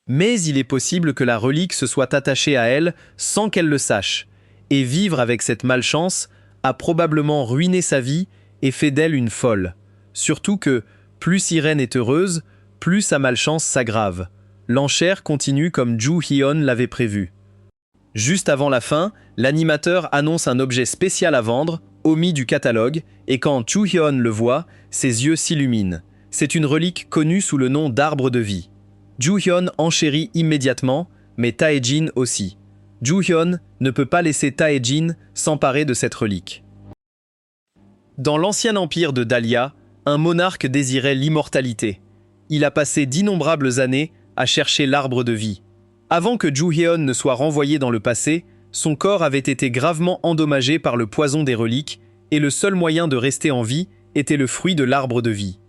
Mais il est possible que la relique se soit attachée à elle sans qu'elle le sache, et vivre avec cette malchance a probablement ruiné sa vie et fait d'elle une folle. Surtout que, plus Irene est heureuse, plus sa malchance s'aggrave. L'enchère continue comme Joo Hyun l'avait prévu. Juste avant la fin, l'animateur annonce un objet spécial à vendre, omis du catalogue, et quand Joo Hyun le voit, ses yeux s'illuminent. C'est une relique connue sous le nom d'arbre de vie. Joo Hyun enchérit immédiatement, mais Taejin aussi. Joo Hyun ne peut pas laisser Taejin s'emparer de cette relique. Dans l'ancien empire de Daliah, un monarque désirait l'immortalité. Il a passé d'innombrables années à chercher l'arbre de vie. Avant que Joo Hyun ne soit renvoyé dans le passé, son corps avait été gravement endommagé par le poison des reliques, et le seul moyen de rester en vie était le fruit de l'arbre de vie.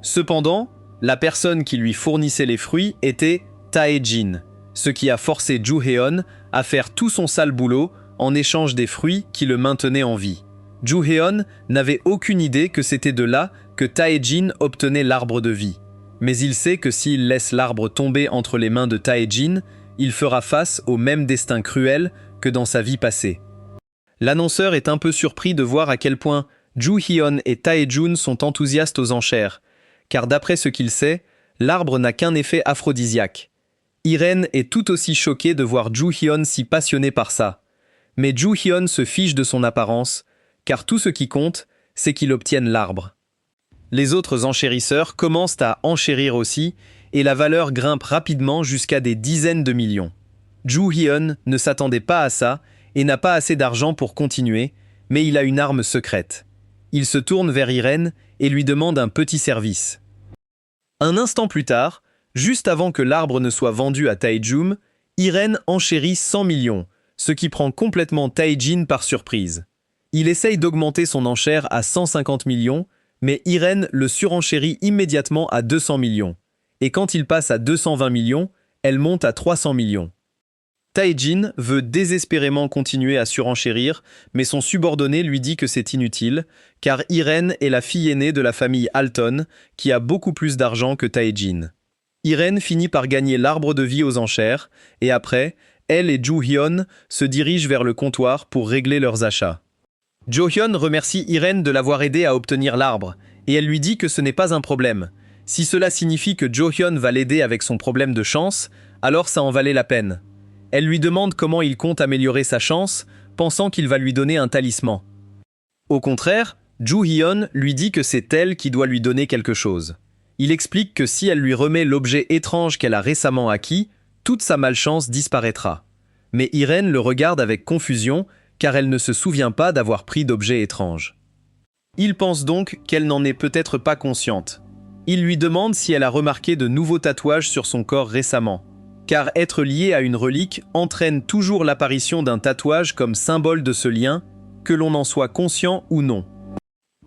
Cependant, la personne qui lui fournissait les fruits était Taejin, ce qui a forcé Joo Hyun à faire tout son sale boulot en échange des fruits qui le maintenaient en vie. Joo Hyun n'avait aucune idée que c'était de là que Taejin obtenait l'arbre de vie. Mais il sait que s'il laisse l'arbre tomber entre les mains de Taejin, il fera face au même destin cruel que dans sa vie passée. L'annonceur est un peu surpris de voir à quel point Joo Hyun et Taejun sont enthousiastes aux enchères, car d'après ce qu'il sait, l'arbre n'a qu'un effet aphrodisiaque. Irene est tout aussi choquée de voir Joo Hyun si passionné par ça. Mais Joo Hyun se fiche de son apparence, car tout ce qui compte, c'est qu'il obtienne l'arbre. Les autres enchérisseurs commencent à enchérir aussi, et la valeur grimpe rapidement jusqu'à des dizaines de millions. Joo Hyun ne s'attendait pas à ça et n'a pas assez d'argent pour continuer, mais il a une arme secrète. Il se tourne vers Irene et lui demande un petit service. Un instant plus tard, juste avant que l'arbre ne soit vendu à Taejum, Irene enchérit 100 millions, ce qui prend complètement Taejin par surprise. Il essaye d'augmenter son enchère à 150 millions, mais Irene le surenchérit immédiatement à 200 millions. Et quand il passe à 220 millions, elle monte à 300 millions. Taejin veut désespérément continuer à surenchérir, mais son subordonné lui dit que c'est inutile, car Irene est la fille aînée de la famille Alton, qui a beaucoup plus d'argent que Taejin. Irene finit par gagner l'arbre de vie aux enchères, et après, elle et Joo Hyun se dirigent vers le comptoir pour régler leurs achats. Joo Hyun remercie Irene de l'avoir aidé à obtenir l'arbre, et elle lui dit que ce n'est pas un problème. Si cela signifie que Joo Hyun va l'aider avec son problème de chance, alors ça en valait la peine. Elle lui demande comment il compte améliorer sa chance, pensant qu'il va lui donner un talisman. Au contraire, Joo Hyun lui dit que c'est elle qui doit lui donner quelque chose. Il explique que si elle lui remet l'objet étrange qu'elle a récemment acquis, toute sa malchance disparaîtra. Mais Irene le regarde avec confusion, car elle ne se souvient pas d'avoir pris d'objet étrange. Il pense donc qu'elle n'en est peut-être pas consciente. Il lui demande si elle a remarqué de nouveaux tatouages sur son corps récemment, car être lié à une relique entraîne toujours l'apparition d'un tatouage comme symbole de ce lien, que l'on en soit conscient ou non.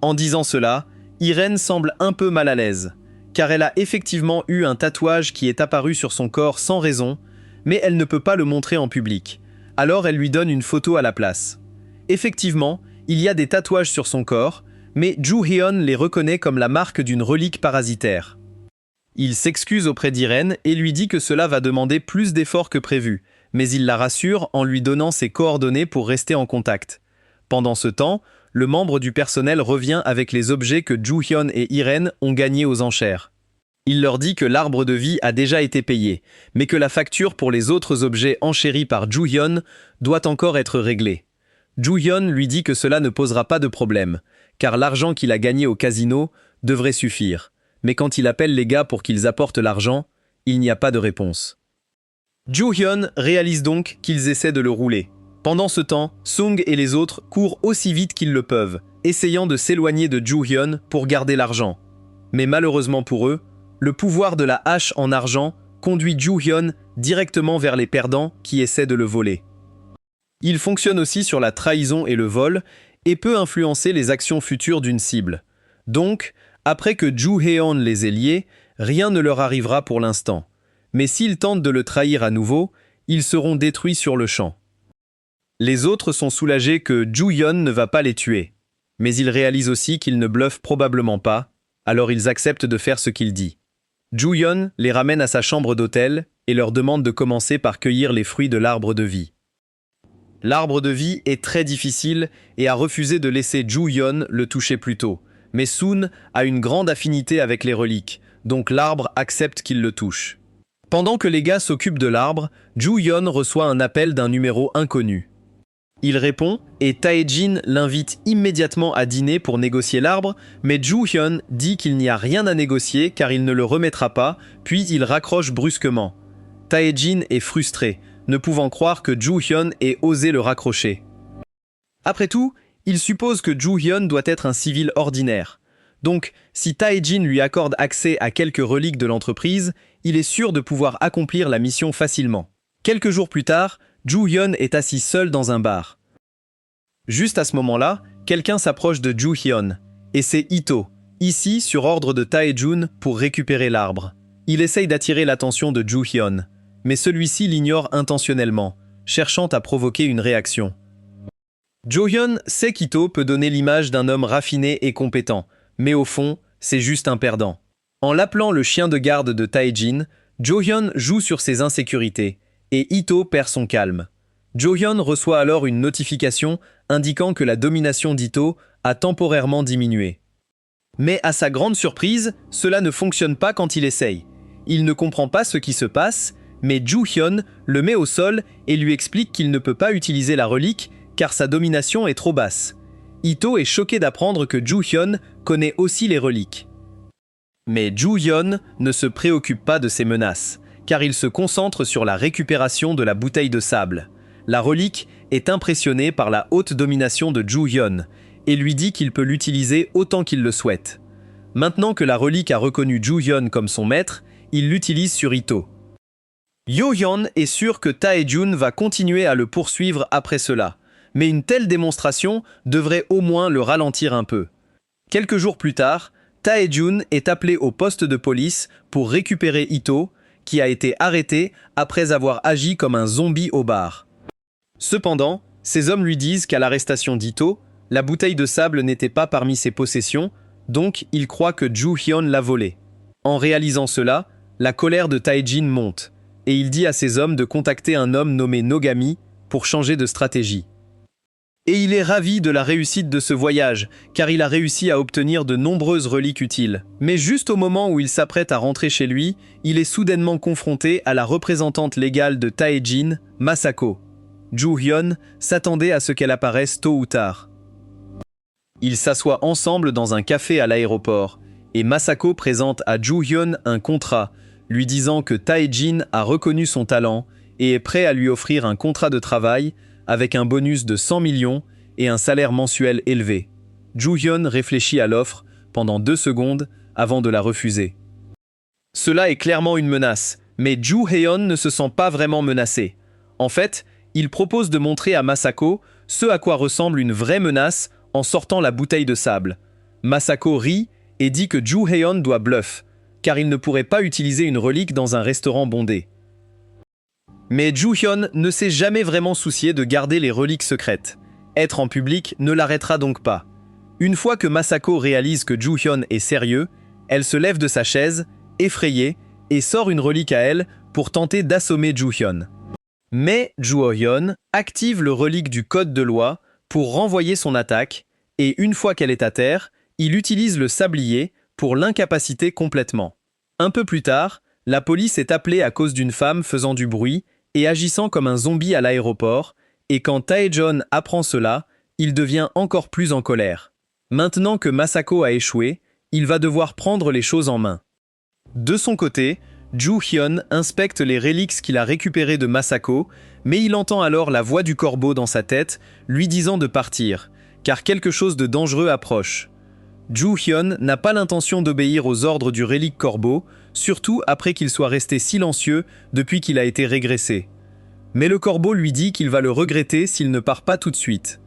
En disant cela, Irene semble un peu mal à l'aise, car elle a effectivement eu un tatouage qui est apparu sur son corps sans raison, mais elle ne peut pas le montrer en public. Alors elle lui donne une photo à la place. Effectivement, il y a des tatouages sur son corps, mais Joo Hyun les reconnaît comme la marque d'une relique parasitaire. Il s'excuse auprès d'Irene et lui dit que cela va demander plus d'efforts que prévu, mais il la rassure en lui donnant ses coordonnées pour rester en contact. Pendant ce temps, le membre du personnel revient avec les objets que Joo Hyun et Irene ont gagnés aux enchères. Il leur dit que l'arbre de vie a déjà été payé, mais que la facture pour les autres objets enchéris par Joo Hyun doit encore être réglée. Joo Hyun lui dit que cela ne posera pas de problème, car l'argent qu'il a gagné au casino devrait suffire. Mais quand il appelle les gars pour qu'ils apportent l'argent, il n'y a pas de réponse. Joo Hyun réalise donc qu'ils essaient de le rouler. Pendant ce temps, Sung et les autres courent aussi vite qu'ils le peuvent, essayant de s'éloigner de Joo-hyun pour garder l'argent. Mais malheureusement pour eux, le pouvoir de la hache en argent conduit Joo-hyun directement vers les perdants qui essaient de le voler. Il fonctionne aussi sur la trahison et le vol et peut influencer les actions futures d'une cible. Donc, après que Joo-hyun les ait liés, rien ne leur arrivera pour l'instant. Mais s'ils tentent de le trahir à nouveau, ils seront détruits sur le champ. Les autres sont soulagés que Joo-hyun ne va pas les tuer. Mais ils réalisent aussi qu'il ne bluffe probablement pas, alors ils acceptent de faire ce qu'il dit. Joo-hyun les ramène à sa chambre d'hôtel et leur demande de commencer par cueillir les fruits de l'arbre de vie. L'arbre de vie est très difficile et a refusé de laisser Joo-hyun le toucher plus tôt. Mais Soon a une grande affinité avec les reliques, donc l'arbre accepte qu'il le touche. Pendant que les gars s'occupent de l'arbre, Joo-hyun reçoit un appel d'un numéro inconnu. Il répond et Tae-jin l'invite immédiatement à dîner pour négocier l'arbre, mais Joo-hyun dit qu'il n'y a rien à négocier car il ne le remettra pas, puis il raccroche brusquement. Tae-jin est frustré, ne pouvant croire que Joo-hyun ait osé le raccrocher. Après tout, il suppose que Joo-hyun doit être un civil ordinaire. Donc, si Tae-jin lui accorde accès à quelques reliques de l'entreprise, il est sûr de pouvoir accomplir la mission facilement. Quelques jours plus tard, Joo-hyun est assis seul dans un bar. Juste à ce moment-là, quelqu'un s'approche de Joo-hyun, et c'est Ito, ici sur ordre de Tae-jun pour récupérer l'arbre. Il essaye d'attirer l'attention de Joo-hyun, mais celui-ci l'ignore intentionnellement, cherchant à provoquer une réaction. Joo-hyun sait qu'Ito peut donner l'image d'un homme raffiné et compétent, mais au fond, c'est juste un perdant. En l'appelant le chien de garde de Tae-jin, Joo-hyun joue sur ses insécurités, et Ito perd son calme. Joo-hyun reçoit alors une notification indiquant que la domination d'Ito a temporairement diminué. Mais à sa grande surprise, cela ne fonctionne pas quand il essaye. Il ne comprend pas ce qui se passe, mais Joo-hyun le met au sol et lui explique qu'il ne peut pas utiliser la relique car sa domination est trop basse. Ito est choqué d'apprendre que Joo-hyun connaît aussi les reliques. Mais Joo-hyun ne se préoccupe pas de ces menaces, car il se concentre sur la récupération de la bouteille de sable. La relique est impressionnée par la haute domination de Joo-hyun et lui dit qu'il peut l'utiliser autant qu'il le souhaite. Maintenant que la relique a reconnu Joo-hyun comme son maître, il l'utilise sur Ito. Yoo-hyun est sûr que Tae-jun va continuer à le poursuivre après cela, mais une telle démonstration devrait au moins le ralentir un peu. Quelques jours plus tard, Tae-jun est appelé au poste de police pour récupérer Ito, qui a été arrêté après avoir agi comme un zombie au bar. Cependant, ses hommes lui disent qu'à l'arrestation d'Ito, la bouteille de sable n'était pas parmi ses possessions, donc il croit que Joo-hyun l'a volée. En réalisant cela, la colère de Tae-jin monte, et il dit à ses hommes de contacter un homme nommé Nogami pour changer de stratégie. Et il est ravi de la réussite de ce voyage, car il a réussi à obtenir de nombreuses reliques utiles. Mais juste au moment où il s'apprête à rentrer chez lui, il est soudainement confronté à la représentante légale de Tae-jin, Masako. Joo-hyun s'attendait à ce qu'elle apparaisse tôt ou tard. Ils s'assoient ensemble dans un café à l'aéroport, et Masako présente à Joo-hyun un contrat, lui disant que Tae-jin a reconnu son talent et est prêt à lui offrir un contrat de travail avec un bonus de 100 millions et un salaire mensuel élevé. Joo-hyun réfléchit à l'offre pendant 2 secondes avant de la refuser. Cela est clairement une menace, mais Joo-hyun ne se sent pas vraiment menacé. En fait, il propose de montrer à Masako ce à quoi ressemble une vraie menace en sortant la bouteille de sable. Masako rit et dit que Joo-hyun doit bluff, car il ne pourrait pas utiliser une relique dans un restaurant bondé. Mais Joo-hyun ne s'est jamais vraiment soucié de garder les reliques secrètes. Être en public ne l'arrêtera donc pas. Une fois que Masako réalise que Joo-hyun est sérieux, elle se lève de sa chaise, effrayée, et sort une relique à elle pour tenter d'assommer Joo-hyun. Mais Joo-hyun active le relique du code de loi pour renvoyer son attaque, et une fois qu'elle est à terre, il utilise le sablier pour l'incapaciter complètement. Un peu plus tard, la police est appelée à cause d'une femme faisant du bruit et agissant comme un zombie à l'aéroport, et quand Tae-jun apprend cela, il devient encore plus en colère. Maintenant que Masako a échoué, il va devoir prendre les choses en main. De son côté, Joo-hyun inspecte les reliques qu'il a récupérées de Masako, mais il entend alors la voix du corbeau dans sa tête, lui disant de partir, car quelque chose de dangereux approche. Ju-hyun n'a pas l'intention d'obéir aux ordres du relique corbeau, surtout après qu'il soit resté silencieux depuis qu'il a été régressé. Mais le corbeau lui dit qu'il va le regretter s'il ne part pas tout de suite.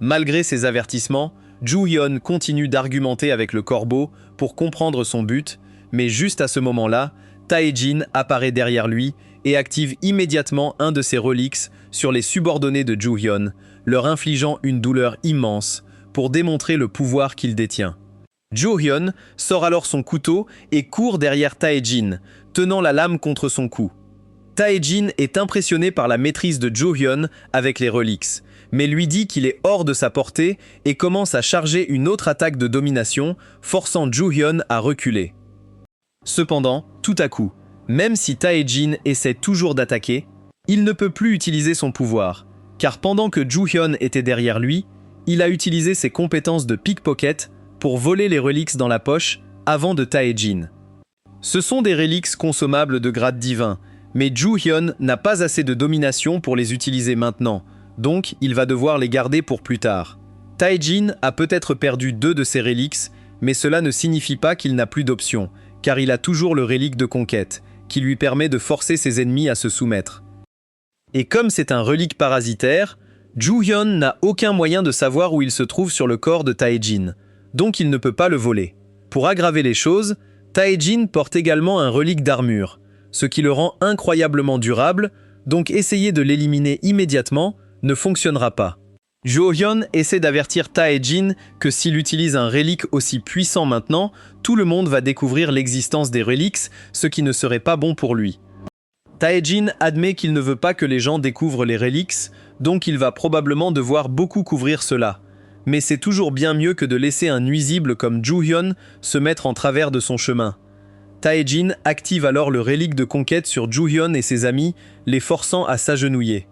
Malgré ces avertissements, Ju-hyun continue d'argumenter avec le corbeau pour comprendre son but, mais juste à ce moment-là, Tae-jin apparaît derrière lui et active immédiatement un de ses reliques sur les subordonnés de Ju-hyun, leur infligeant une douleur immense pour démontrer le pouvoir qu'il détient. Ju-hyun sort alors son couteau et court derrière Tae-jin, tenant la lame contre son cou. Tae-jin est impressionné par la maîtrise de Ju-hyun avec les reliques, mais lui dit qu'il est hors de sa portée et commence à charger une autre attaque de domination, forçant Ju-hyun à reculer. Cependant, tout à coup, même si Tae-jin essaie toujours d'attaquer, il ne peut plus utiliser son pouvoir, car pendant que Ju-hyun était derrière lui, il a utilisé ses compétences de pickpocket pour voler les reliques dans la poche avant de Tae-jin. Ce sont des reliques consommables de grade divin, mais Ju-hyun n'a pas assez de domination pour les utiliser maintenant, donc il va devoir les garder pour plus tard. Tae-jin a peut-être perdu 2 de ses reliques, mais cela ne signifie pas qu'il n'a plus d'option, car il a toujours le relique de conquête, qui lui permet de forcer ses ennemis à se soumettre. Et comme c'est un relique parasitaire, Ju-hyun n'a aucun moyen de savoir où il se trouve sur le corps de Tae-jin, donc il ne peut pas le voler. Pour aggraver les choses, Tae-jin porte également un relique d'armure, ce qui le rend incroyablement durable, donc essayer de l'éliminer immédiatement ne fonctionnera pas. Ju-hyun essaie d'avertir Tae-jin que s'il utilise un relique aussi puissant maintenant, tout le monde va découvrir l'existence des reliques, ce qui ne serait pas bon pour lui. Tae-jin admet qu'il ne veut pas que les gens découvrent les reliques, donc il va probablement devoir beaucoup couvrir cela. Mais c'est toujours bien mieux que de laisser un nuisible comme Ju-hyun se mettre en travers de son chemin. Tae-jin active alors le relique de conquête sur Ju-hyun et ses amis, les forçant à s'agenouiller.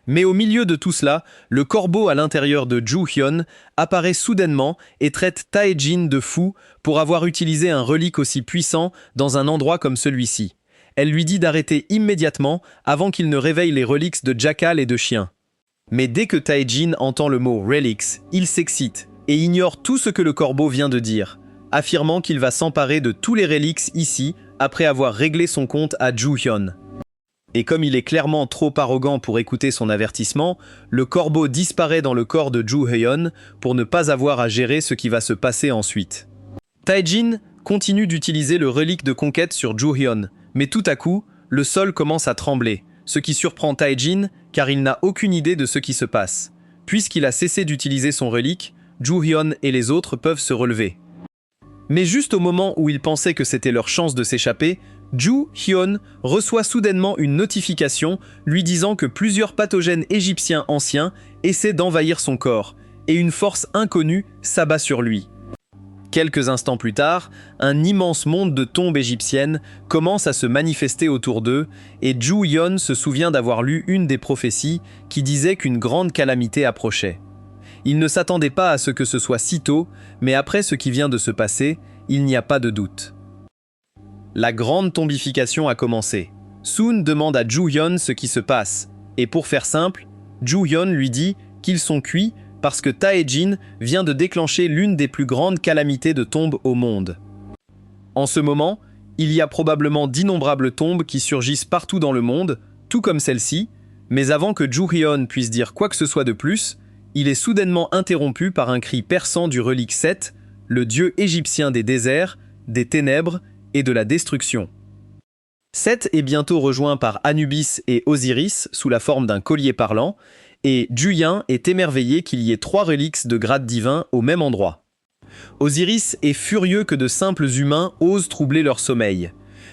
Mais au milieu de tout cela, le corbeau à l'intérieur de Ju-hyun apparaît soudainement et traite Tae-jin de fou pour avoir utilisé un relique aussi puissant dans un endroit comme celui-ci. Elle lui dit d'arrêter immédiatement avant qu'il ne réveille les reliques de jackal et de chien. Mais dès que Tae-jin entend le mot « relics », il s'excite et ignore tout ce que le corbeau vient de dire, affirmant qu'il va s'emparer de tous les reliques ici après avoir réglé son compte à Ju-hyun. Et comme il est clairement trop arrogant pour écouter son avertissement, le corbeau disparaît dans le corps de Ju-hyun pour ne pas avoir à gérer ce qui va se passer ensuite. Tae-jin continue d'utiliser le relique de conquête sur Ju-hyun, mais tout à coup, le sol commence à trembler, ce qui surprend Tae-jin car il n'a aucune idée de ce qui se passe. Puisqu'il a cessé d'utiliser son relique, Ju-hyun et les autres peuvent se relever. Mais juste au moment où ils pensaient que c'était leur chance de s'échapper, Ju-hyun reçoit soudainement une notification lui disant que plusieurs pathogènes égyptiens anciens essaient d'envahir son corps, et une force inconnue s'abat sur lui. Quelques instants plus tard, un immense monde de tombes égyptiennes commence à se manifester autour d'eux, et Ju-hyun se souvient d'avoir lu une des prophéties qui disait qu'une grande calamité approchait. Il ne s'attendait pas à ce que ce soit si tôt, mais après ce qui vient de se passer, il n'y a pas de doute. La grande tombification a commencé. Soon demande à Ju-hyun ce qui se passe, et pour faire simple, Ju-hyun lui dit qu'ils sont cuits parce que Tae-jin vient de déclencher l'une des plus grandes calamités de tombes au monde. En ce moment, il y a probablement d'innombrables tombes qui surgissent partout dans le monde, tout comme celle-ci, mais avant que Ju-hyun puisse dire quoi que ce soit de plus, il est soudainement interrompu par un cri perçant du relique Set, le dieu égyptien des déserts, des ténèbres et de la destruction. Set est bientôt rejoint par Anubis et Osiris sous la forme d'un collier parlant, et Ju-hyun est émerveillé qu'il y ait 3 reliques de grade divin au même endroit. Osiris est furieux que de simples humains osent troubler leur sommeil.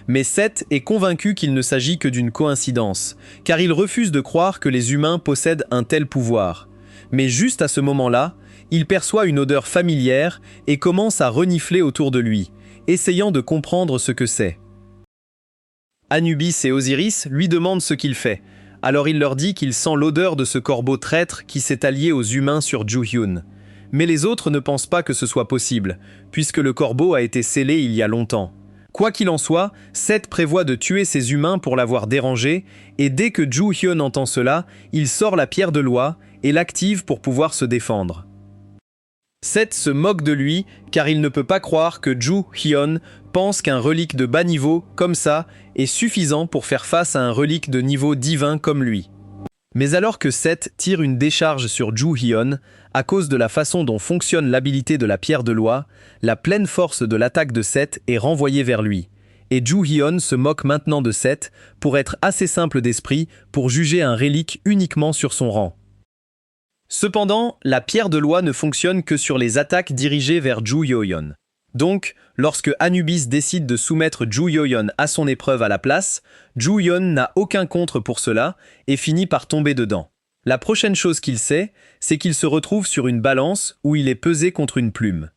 Mais Set est convaincu qu'il ne s'agit que d'une coïncidence, car il refuse de croire que les humains possèdent un tel pouvoir. Mais juste à ce moment-là, il perçoit une odeur familière et commence à renifler autour de lui, essayant de comprendre ce que c'est. Anubis et Osiris lui demandent ce qu'il fait, alors il leur dit qu'il sent l'odeur de ce corbeau traître qui s'est allié aux humains sur Ju-hyun. Mais les autres ne pensent pas que ce soit possible, puisque le corbeau a été scellé il y a longtemps. Quoi qu'il en soit, Set prévoit de tuer ces humains pour l'avoir dérangé, et dès que Ju-hyun entend cela, il sort la pierre de loi et l'active pour pouvoir se défendre. Seth se moque de lui car il ne peut pas croire que Ju Hyun pense qu'un relique de bas niveau comme ça est suffisant pour faire face à un relique de niveau divin comme lui. Mais alors que Seth tire une décharge sur Ju Hyun, à cause de la façon dont fonctionne l'habilité de la pierre de loi, la pleine force de l'attaque de Seth est renvoyée vers lui. Et Ju Hyun se moque maintenant de Seth pour être assez simple d'esprit pour juger un relique uniquement sur son rang. Cependant, la pierre de loi ne fonctionne que sur les attaques dirigées vers Ju Hyo-yeon. Donc, lorsque Anubis décide de soumettre Ju Hyo-yeon à son épreuve à la place, Ju Hyun n'a aucun contre pour cela et finit par tomber dedans. La prochaine chose qu'il sait, c'est qu'il se retrouve sur une balance où il est pesé contre une plume.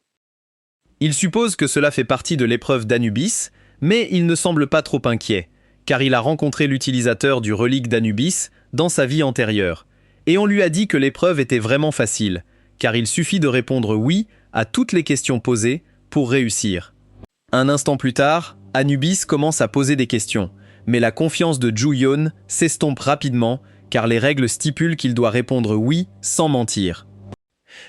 Il suppose que cela fait partie de l'épreuve d'Anubis, mais il ne semble pas trop inquiet, car il a rencontré l'utilisateur du relique d'Anubis dans sa vie antérieure. Et on lui a dit que l'épreuve était vraiment facile, car il suffit de répondre oui à toutes les questions posées pour réussir. Un instant plus tard, Anubis commence à poser des questions, mais la confiance de Ju Hyun s'estompe rapidement, car les règles stipulent qu'il doit répondre oui sans mentir.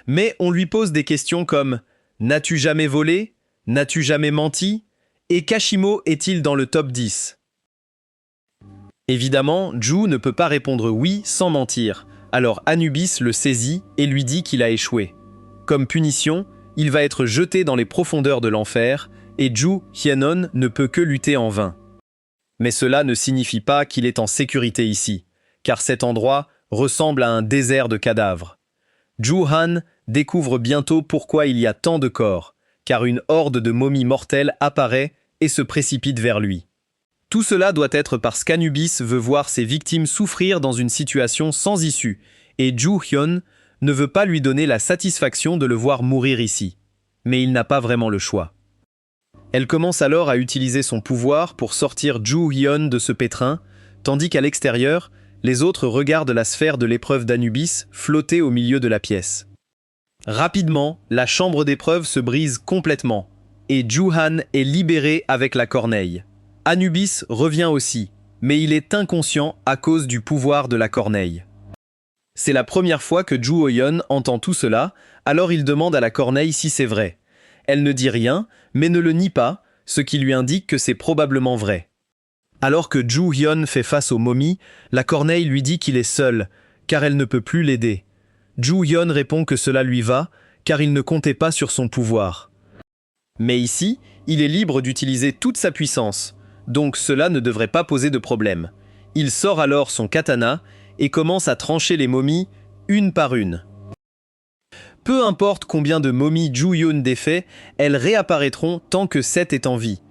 Mais on lui pose des questions comme « N'as-tu jamais volé ? N'as-tu jamais menti ? Et Kashimo est-il dans le top 10 ?» Évidemment, Ju ne peut pas répondre oui sans mentir. Alors Anubis le saisit et lui dit qu'il a échoué. Comme punition, il va être jeté dans les profondeurs de l'enfer et Ju Hyeon ne peut que lutter en vain. Mais cela ne signifie pas qu'il est en sécurité ici, car cet endroit ressemble à un désert de cadavres. Ju Han découvre bientôt pourquoi il y a tant de corps, car une horde de momies mortelles apparaît et se précipite vers lui. Tout cela doit être parce qu'Anubis veut voir ses victimes souffrir dans une situation sans issue, et Ju Hyun ne veut pas lui donner la satisfaction de le voir mourir ici. Mais il n'a pas vraiment le choix. Elle commence alors à utiliser son pouvoir pour sortir Ju Hyun de ce pétrin, tandis qu'à l'extérieur, les autres regardent la sphère de l'épreuve d'Anubis flotter au milieu de la pièce. Rapidement, la chambre d'épreuve se brise complètement, et Ju Han est libéré avec la corneille. Anubis revient aussi, mais il est inconscient à cause du pouvoir de la corneille. C'est la première fois que Ju Hyo-yeon entend tout cela, alors il demande à la corneille si c'est vrai. Elle ne dit rien, mais ne le nie pas, ce qui lui indique que c'est probablement vrai. Alors que Ju Hyun fait face aux momies, la corneille lui dit qu'il est seul, car elle ne peut plus l'aider. Ju Hyun répond que cela lui va, car il ne comptait pas sur son pouvoir. Mais ici, il est libre d'utiliser toute sa puissance. Donc cela ne devrait pas poser de problème. Il sort alors son katana et commence à trancher les momies une par une. Peu importe combien de momies Ju Hyun défait, elles réapparaîtront tant que Seth est en vie.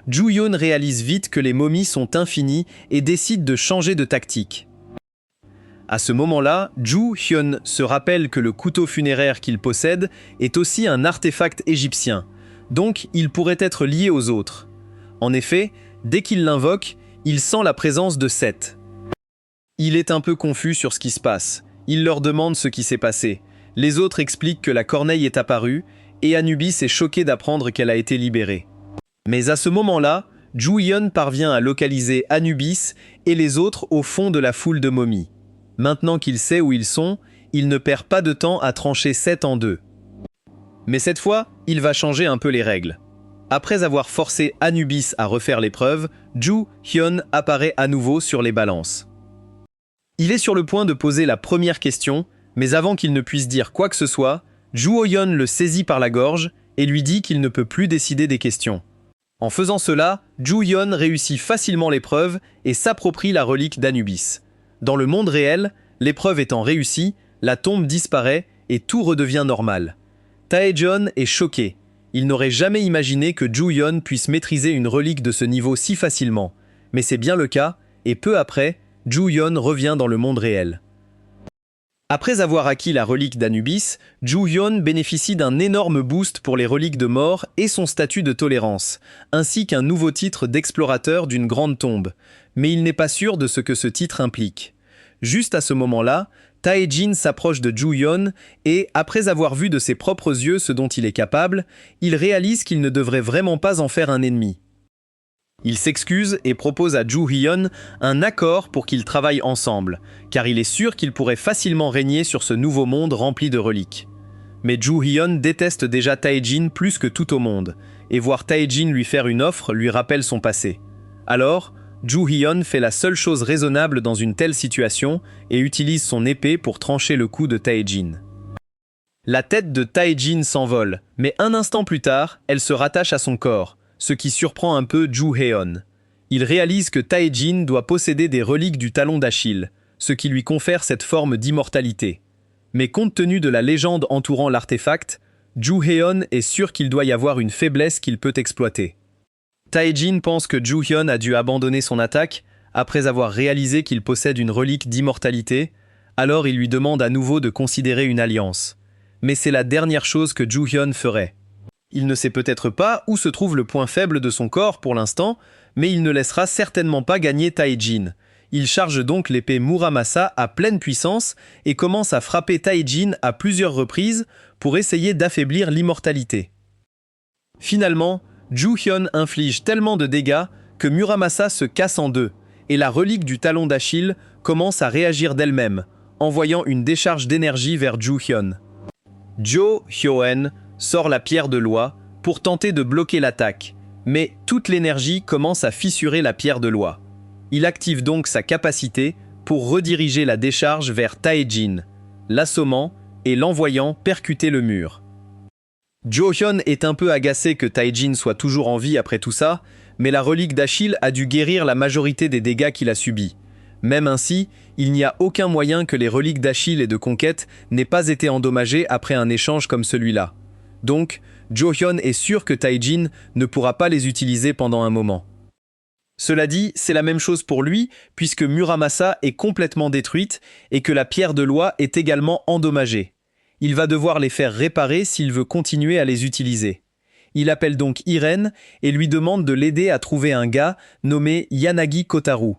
Ju Hyun réalise vite que les momies sont infinies et décide de changer de tactique. À ce moment-là, Ju Hyun se rappelle que le couteau funéraire qu'il possède est aussi un artefact égyptien, donc il pourrait être lié aux autres. En effet, dès qu'il l'invoque, il sent la présence de Seth. Il est un peu confus sur ce qui se passe. Il leur demande ce qui s'est passé. Les autres expliquent que la corneille est apparue et Anubis est choqué d'apprendre qu'elle a été libérée. Mais à ce moment-là, Ju Hyun parvient à localiser Anubis et les autres au fond de la foule de momies. Maintenant qu'il sait où ils sont, il ne perd pas de temps à trancher Seth en deux. Mais cette fois, il va changer un peu les règles. Après avoir forcé Anubis à refaire l'épreuve, Ju Hyun apparaît à nouveau sur les balances. Il est sur le point de poser la première question, mais avant qu'il ne puisse dire quoi que ce soit, Ju Hyun le saisit par la gorge et lui dit qu'il ne peut plus décider des questions. En faisant cela, Ju Hyun réussit facilement l'épreuve et s'approprie la relique d'Anubis. Dans le monde réel, l'épreuve étant réussie, la tombe disparaît et tout redevient normal. Taejeon est choqué. Il n'aurait jamais imaginé que Ju Hyun puisse maîtriser une relique de ce niveau si facilement. Mais c'est bien le cas, et peu après, Ju Hyun revient dans le monde réel. Après avoir acquis la relique d'Anubis, Ju Hyun bénéficie d'un énorme boost pour les reliques de mort et son statut de tolérance, ainsi qu'un nouveau titre d'explorateur d'une grande tombe. Mais il n'est pas sûr de ce que ce titre implique. Juste à ce moment-là, Taejin s'approche de Ju Hyun et, après avoir vu de ses propres yeux ce dont il est capable, il réalise qu'il ne devrait vraiment pas en faire un ennemi. Il s'excuse et propose à Joo Hyun un accord pour qu'ils travaillent ensemble, car il est sûr qu'il pourrait facilement régner sur ce nouveau monde rempli de reliques. Mais Joo Hyun déteste déjà Tae-jin plus que tout au monde, et voir Tae-jin lui faire une offre lui rappelle son passé. Alors, Joo Hyun fait la seule chose raisonnable dans une telle situation et utilise son épée pour trancher le cou de Tae-jin. La tête de Tae-jin s'envole, mais un instant plus tard, elle se rattache à son corps, ce qui surprend un peu Joo Hyun. Il réalise que Tae-jin doit posséder des reliques du talon d'Achille, ce qui lui confère cette forme d'immortalité. Mais compte tenu de la légende entourant l'artefact, Joo Hyun est sûr qu'il doit y avoir une faiblesse qu'il peut exploiter. Tae-jin pense que Joo Hyun a dû abandonner son attaque après avoir réalisé qu'il possède une relique d'immortalité, alors il lui demande à nouveau de considérer une alliance. Mais c'est la dernière chose que Joo Hyun ferait. Il ne sait peut-être pas où se trouve le point faible de son corps pour l'instant, mais il ne laissera certainement pas gagner Tae-jin. Il charge donc l'épée Muramasa à pleine puissance et commence à frapper Tae-jin à plusieurs reprises pour essayer d'affaiblir l'immortalité. Finalement, Joo Hyun inflige tellement de dégâts que Muramasa se casse en deux, et la relique du talon d'Achille commence à réagir d'elle-même, envoyant une décharge d'énergie vers Joo Hyun. Jo Hyo-en sort la pierre de loi pour tenter de bloquer l'attaque, mais toute l'énergie commence à fissurer la pierre de loi. Il active donc sa capacité pour rediriger la décharge vers Tae-jin, l'assommant et l'envoyant percuter le mur. Jo Hyun est un peu agacé que Tae-jin soit toujours en vie après tout ça, mais la relique d'Achille a dû guérir la majorité des dégâts qu'il a subis. Même ainsi, il n'y a aucun moyen que les reliques d'Achille et de conquête n'aient pas été endommagées après un échange comme celui-là. Donc, Jo Hyun est sûr que Tae-jin ne pourra pas les utiliser pendant un moment. Cela dit, c'est la même chose pour lui, puisque Muramasa est complètement détruite et que la pierre de loi est également endommagée. Il va devoir les faire réparer s'il veut continuer à les utiliser. Il appelle donc Iren et lui demande de l'aider à trouver un gars nommé Yanagi Kotaru.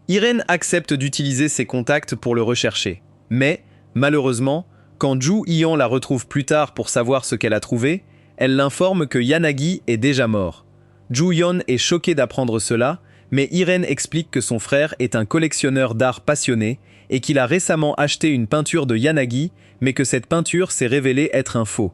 Iren accepte d'utiliser ses contacts pour le rechercher. Mais, malheureusement, quand Joo Hyun la retrouve plus tard pour savoir ce qu'elle a trouvé, elle l'informe que Yanagi est déjà mort. Joo Hyun est choqué d'apprendre cela, mais Iren explique que son frère est un collectionneur d'art passionné et qu'il a récemment acheté une peinture de Yanagi, mais que cette peinture s'est révélée être un faux.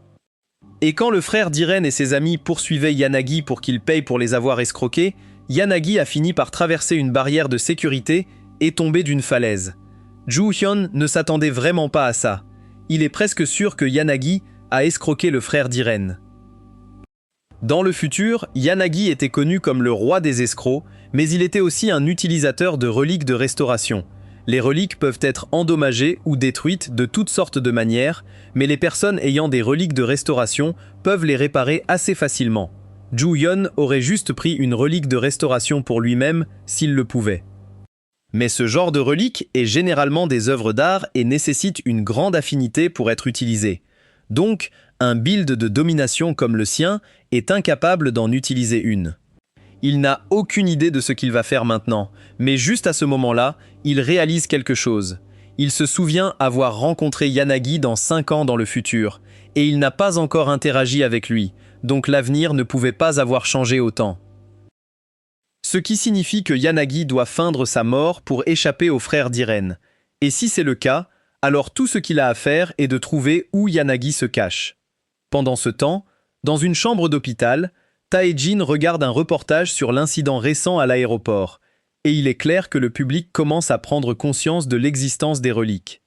Et quand le frère d'Iren et ses amis poursuivaient Yanagi pour qu'il paye pour les avoir escroqués, Yanagi a fini par traverser une barrière de sécurité et tomber d'une falaise. Joo Hyun ne s'attendait vraiment pas à ça. Il est presque sûr que Yanagi a escroqué le frère d'Iren. Dans le futur, Yanagi était connu comme le roi des escrocs, mais il était aussi un utilisateur de reliques de restauration. Les reliques peuvent être endommagées ou détruites de toutes sortes de manières, mais les personnes ayant des reliques de restauration peuvent les réparer assez facilement. Joo Hyun aurait juste pris une relique de restauration pour lui-même s'il le pouvait. Mais ce genre de relique est généralement des œuvres d'art et nécessite une grande affinité pour être utilisé. Donc, un build de domination comme le sien est incapable d'en utiliser une. Il n'a aucune idée de ce qu'il va faire maintenant, mais juste à ce moment-là, il réalise quelque chose. Il se souvient avoir rencontré Yanagi dans 5 ans dans le futur, et il n'a pas encore interagi avec lui, donc l'avenir ne pouvait pas avoir changé autant. Ce qui signifie que Yanagi doit feindre sa mort pour échapper au frère d'Iren. Et si c'est le cas, alors tout ce qu'il a à faire est de trouver où Yanagi se cache. Pendant ce temps, dans une chambre d'hôpital, Tae-jin regarde un reportage sur l'incident récent à l'aéroport, et il est clair que le public commence à prendre conscience de l'existence des reliques.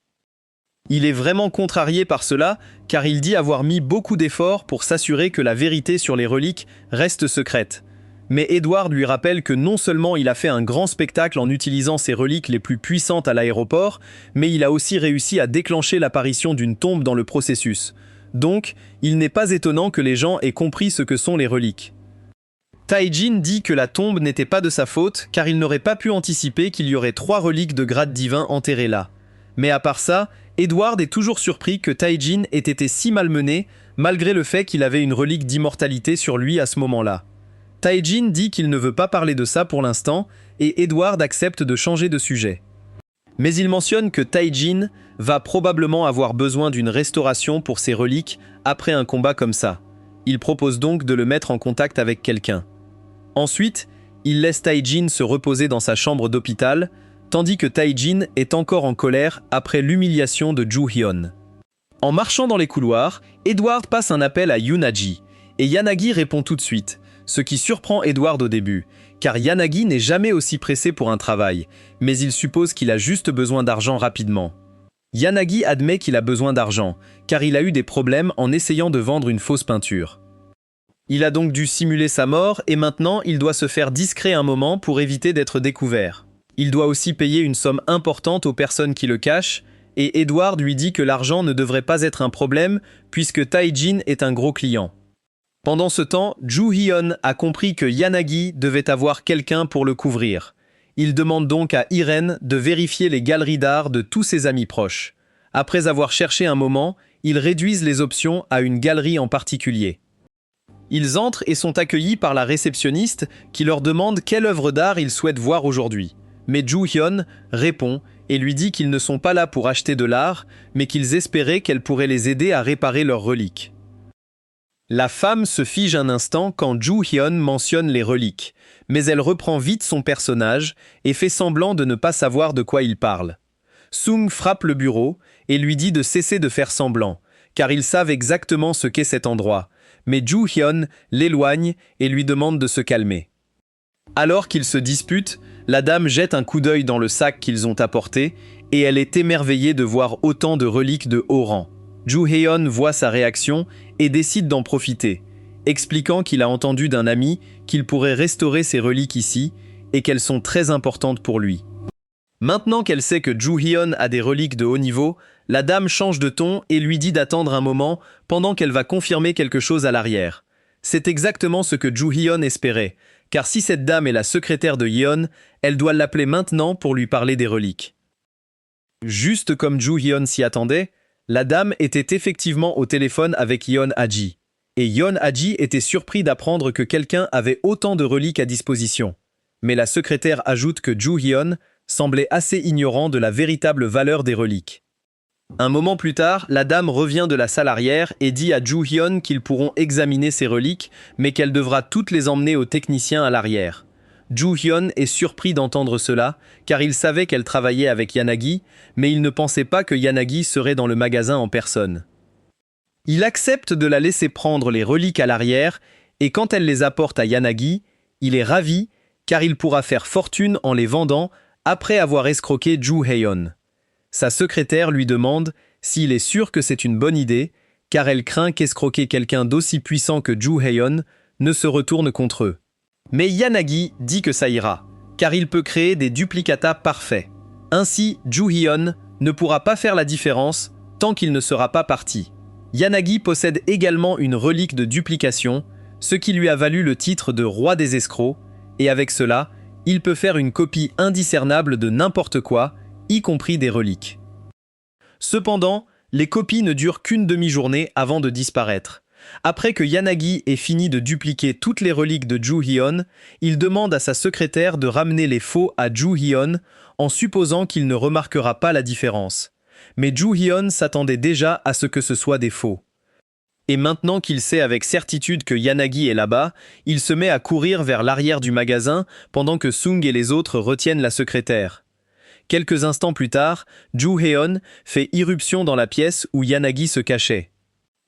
Il est vraiment contrarié par cela, car il dit avoir mis beaucoup d'efforts pour s'assurer que la vérité sur les reliques reste secrète. Mais Edward lui rappelle que non seulement il a fait un grand spectacle en utilisant ses reliques les plus puissantes à l'aéroport, mais il a aussi réussi à déclencher l'apparition d'une tombe dans le processus. Donc, il n'est pas étonnant que les gens aient compris ce que sont les reliques. Tae-jin dit que la tombe n'était pas de sa faute, car il n'aurait pas pu anticiper qu'il y aurait 3 reliques de grade divin enterrées là. Mais à part ça, Edward est toujours surpris que Tae-jin ait été si malmené, malgré le fait qu'il avait une relique d'immortalité sur lui à ce moment-là. Tae-jin dit qu'il ne veut pas parler de ça pour l'instant, et Edward accepte de changer de sujet. Mais il mentionne que Tae-jin va probablement avoir besoin d'une restauration pour ses reliques après un combat comme ça. Il propose donc de le mettre en contact avec quelqu'un. Ensuite, il laisse Tae-jin se reposer dans sa chambre d'hôpital, tandis que Tae-jin est encore en colère après l'humiliation de Joo-hyun. En marchant dans les couloirs, Edward passe un appel à Yoon-ah-ji, et Yanagi répond tout de suite, ce qui surprend Edward au début, car Yanagi n'est jamais aussi pressé pour un travail, mais il suppose qu'il a juste besoin d'argent rapidement. Yanagi admet qu'il a besoin d'argent, car il a eu des problèmes en essayant de vendre une fausse peinture. Il a donc dû simuler sa mort et maintenant il doit se faire discret un moment pour éviter d'être découvert. Il doit aussi payer une somme importante aux personnes qui le cachent, et Edward lui dit que l'argent ne devrait pas être un problème puisque Tae-jin est un gros client. Pendant ce temps, Joo-hyun a compris que Yanagi devait avoir quelqu'un pour le couvrir. Il demande donc à Irene de vérifier les galeries d'art de tous ses amis proches. Après avoir cherché un moment, ils réduisent les options à une galerie en particulier. Ils entrent et sont accueillis par la réceptionniste qui leur demande quelle œuvre d'art ils souhaitent voir aujourd'hui. Mais Joo-hyun répond et lui dit qu'ils ne sont pas là pour acheter de l'art, mais qu'ils espéraient qu'elle pourrait les aider à réparer leurs reliques. La femme se fige un instant quand Joo-hyun mentionne les reliques, mais elle reprend vite son personnage et fait semblant de ne pas savoir de quoi il parle. Sung frappe le bureau et lui dit de cesser de faire semblant, car ils savent exactement ce qu'est cet endroit, mais Joo-hyun l'éloigne et lui demande de se calmer. Alors qu'ils se disputent, la dame jette un coup d'œil dans le sac qu'ils ont apporté et elle est émerveillée de voir autant de reliques de haut rang. Joo-hyun voit sa réaction et décide d'en profiter, expliquant qu'il a entendu d'un ami qu'il pourrait restaurer ces reliques ici et qu'elles sont très importantes pour lui. Maintenant qu'elle sait que Joo-hyun a des reliques de haut niveau, la dame change de ton et lui dit d'attendre un moment pendant qu'elle va confirmer quelque chose à l'arrière. C'est exactement ce que Joo-hyun espérait, car si cette dame est la secrétaire de Yeon, elle doit l'appeler maintenant pour lui parler des reliques. Juste comme Joo-hyun s'y attendait, la dame était effectivement au téléphone avec Yoon-ah-ji. Et Yoon-ah-ji était surpris d'apprendre que quelqu'un avait autant de reliques à disposition. Mais la secrétaire ajoute que Joo-hyun semblait assez ignorant de la véritable valeur des reliques. Un moment plus tard, la dame revient de la salle arrière et dit à Joo-hyun qu'ils pourront examiner ces reliques, mais qu'elle devra toutes les emmener au technicien à l'arrière. Joo-hyun est surpris d'entendre cela, car il savait qu'elle travaillait avec Yanagi, mais il ne pensait pas que Yanagi serait dans le magasin en personne. Il accepte de la laisser prendre les reliques à l'arrière, et quand elle les apporte à Yanagi, il est ravi, car il pourra faire fortune en les vendant après avoir escroqué Joo-hyun. Sa secrétaire lui demande s'il est sûr que c'est une bonne idée, car elle craint qu'escroquer quelqu'un d'aussi puissant que Joo-hyun ne se retourne contre eux. Mais Yanagi dit que ça ira, car il peut créer des duplicata parfaits. Ainsi, Joo-hyun ne pourra pas faire la différence tant qu'il ne sera pas parti. Yanagi possède également une relique de duplication, ce qui lui a valu le titre de roi des escrocs, et avec cela, il peut faire une copie indiscernable de n'importe quoi, y compris des reliques. Cependant, les copies ne durent qu'une demi-journée avant de disparaître. Après que Yanagi ait fini de dupliquer toutes les reliques de Joo-hyun, il demande à sa secrétaire de ramener les faux à Joo-hyun en supposant qu'il ne remarquera pas la différence. Mais Joo-hyun s'attendait déjà à ce que ce soit des faux. Et maintenant qu'il sait avec certitude que Yanagi est là-bas, il se met à courir vers l'arrière du magasin pendant que Sung et les autres retiennent la secrétaire. Quelques instants plus tard, Joo-hyun fait irruption dans la pièce où Yanagi se cachait.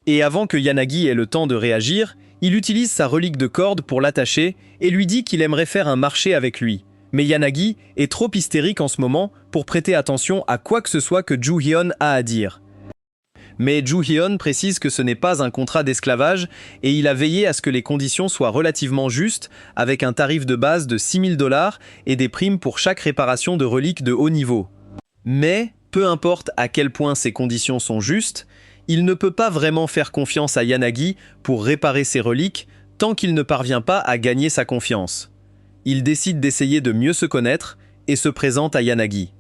Et avant que Yanagi ait le temps de réagir, il utilise sa relique de corde pour l'attacher et lui dit qu'il aimerait faire un marché avec lui. Mais Yanagi est trop hystérique en ce moment pour prêter attention à quoi que ce soit que Joo-hyun a à dire. Mais Joo-hyun précise que ce n'est pas un contrat d'esclavage et il a veillé à ce que les conditions soient relativement justes, avec un tarif de base de 6 000 $ et des primes pour chaque réparation de reliques de haut niveau. Mais, peu importe à quel point ces conditions sont justes, il ne peut pas vraiment faire confiance à Yanagi pour réparer ses reliques tant qu'il ne parvient pas à gagner sa confiance. Il décide d'essayer de mieux se connaître et se présente à Yanagi.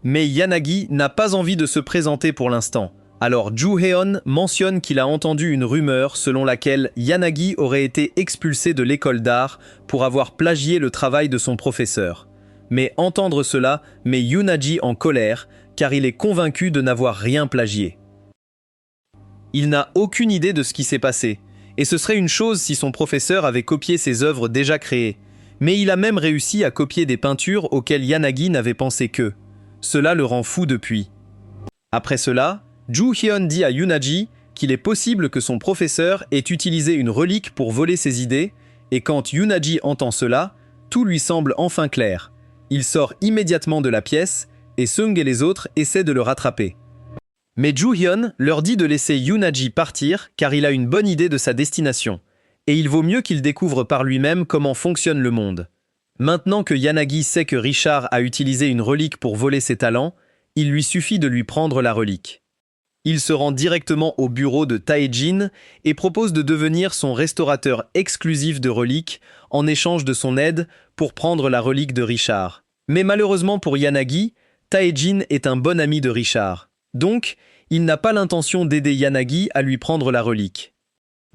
Mais Yanagi n'a pas envie de se présenter pour l'instant. Alors Joo-hyun mentionne qu'il a entendu une rumeur selon laquelle Yanagi aurait été expulsé de l'école d'art pour avoir plagié le travail de son professeur. Mais entendre cela met Yoon-ah-ji en colère car il est convaincu de n'avoir rien plagié. Il n'a aucune idée de ce qui s'est passé Et ce serait une chose si son professeur avait copié ses œuvres déjà créées. Mais il a même réussi à copier des peintures auxquelles Yanagi n'avait pensé que. Cela le rend fou depuis. Après cela, Ju-hyun dit à Yunagi qu'il est possible que son professeur ait utilisé une relique pour voler ses idées, et quand Yunagi entend cela, tout lui semble enfin clair. Il sort immédiatement de la pièce, et Sung et les autres essaient de le rattraper. Mais Ju-hyun leur dit de laisser Yunagi partir car il a une bonne idée de sa destination, et il vaut mieux qu'il découvre par lui-même comment fonctionne le monde. Maintenant que Yanagi sait que Richard a utilisé une relique pour voler ses talents, il lui suffit de lui prendre la relique. Il se rend directement au bureau de Tae-jin et propose de devenir son restaurateur exclusif de reliques en échange de son aide pour prendre la relique de Richard. Mais malheureusement pour Yanagi, Tae-jin est un bon ami de Richard. Donc, il n'a pas l'intention d'aider Yanagi à lui prendre la relique.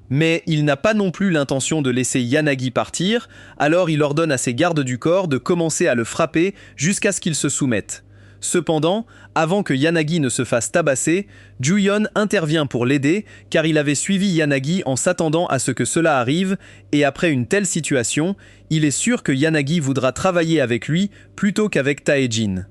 Mais il n'a pas non plus l'intention de laisser Yanagi partir, alors il ordonne à ses gardes du corps de commencer à le frapper jusqu'à ce qu'il se soumette. Cependant, avant que Yanagi ne se fasse tabasser, Ju-hyun intervient pour l'aider car il avait suivi Yanagi en s'attendant à ce que cela arrive et après une telle situation, il est sûr que Yanagi voudra travailler avec lui plutôt qu'avec Tae-jin.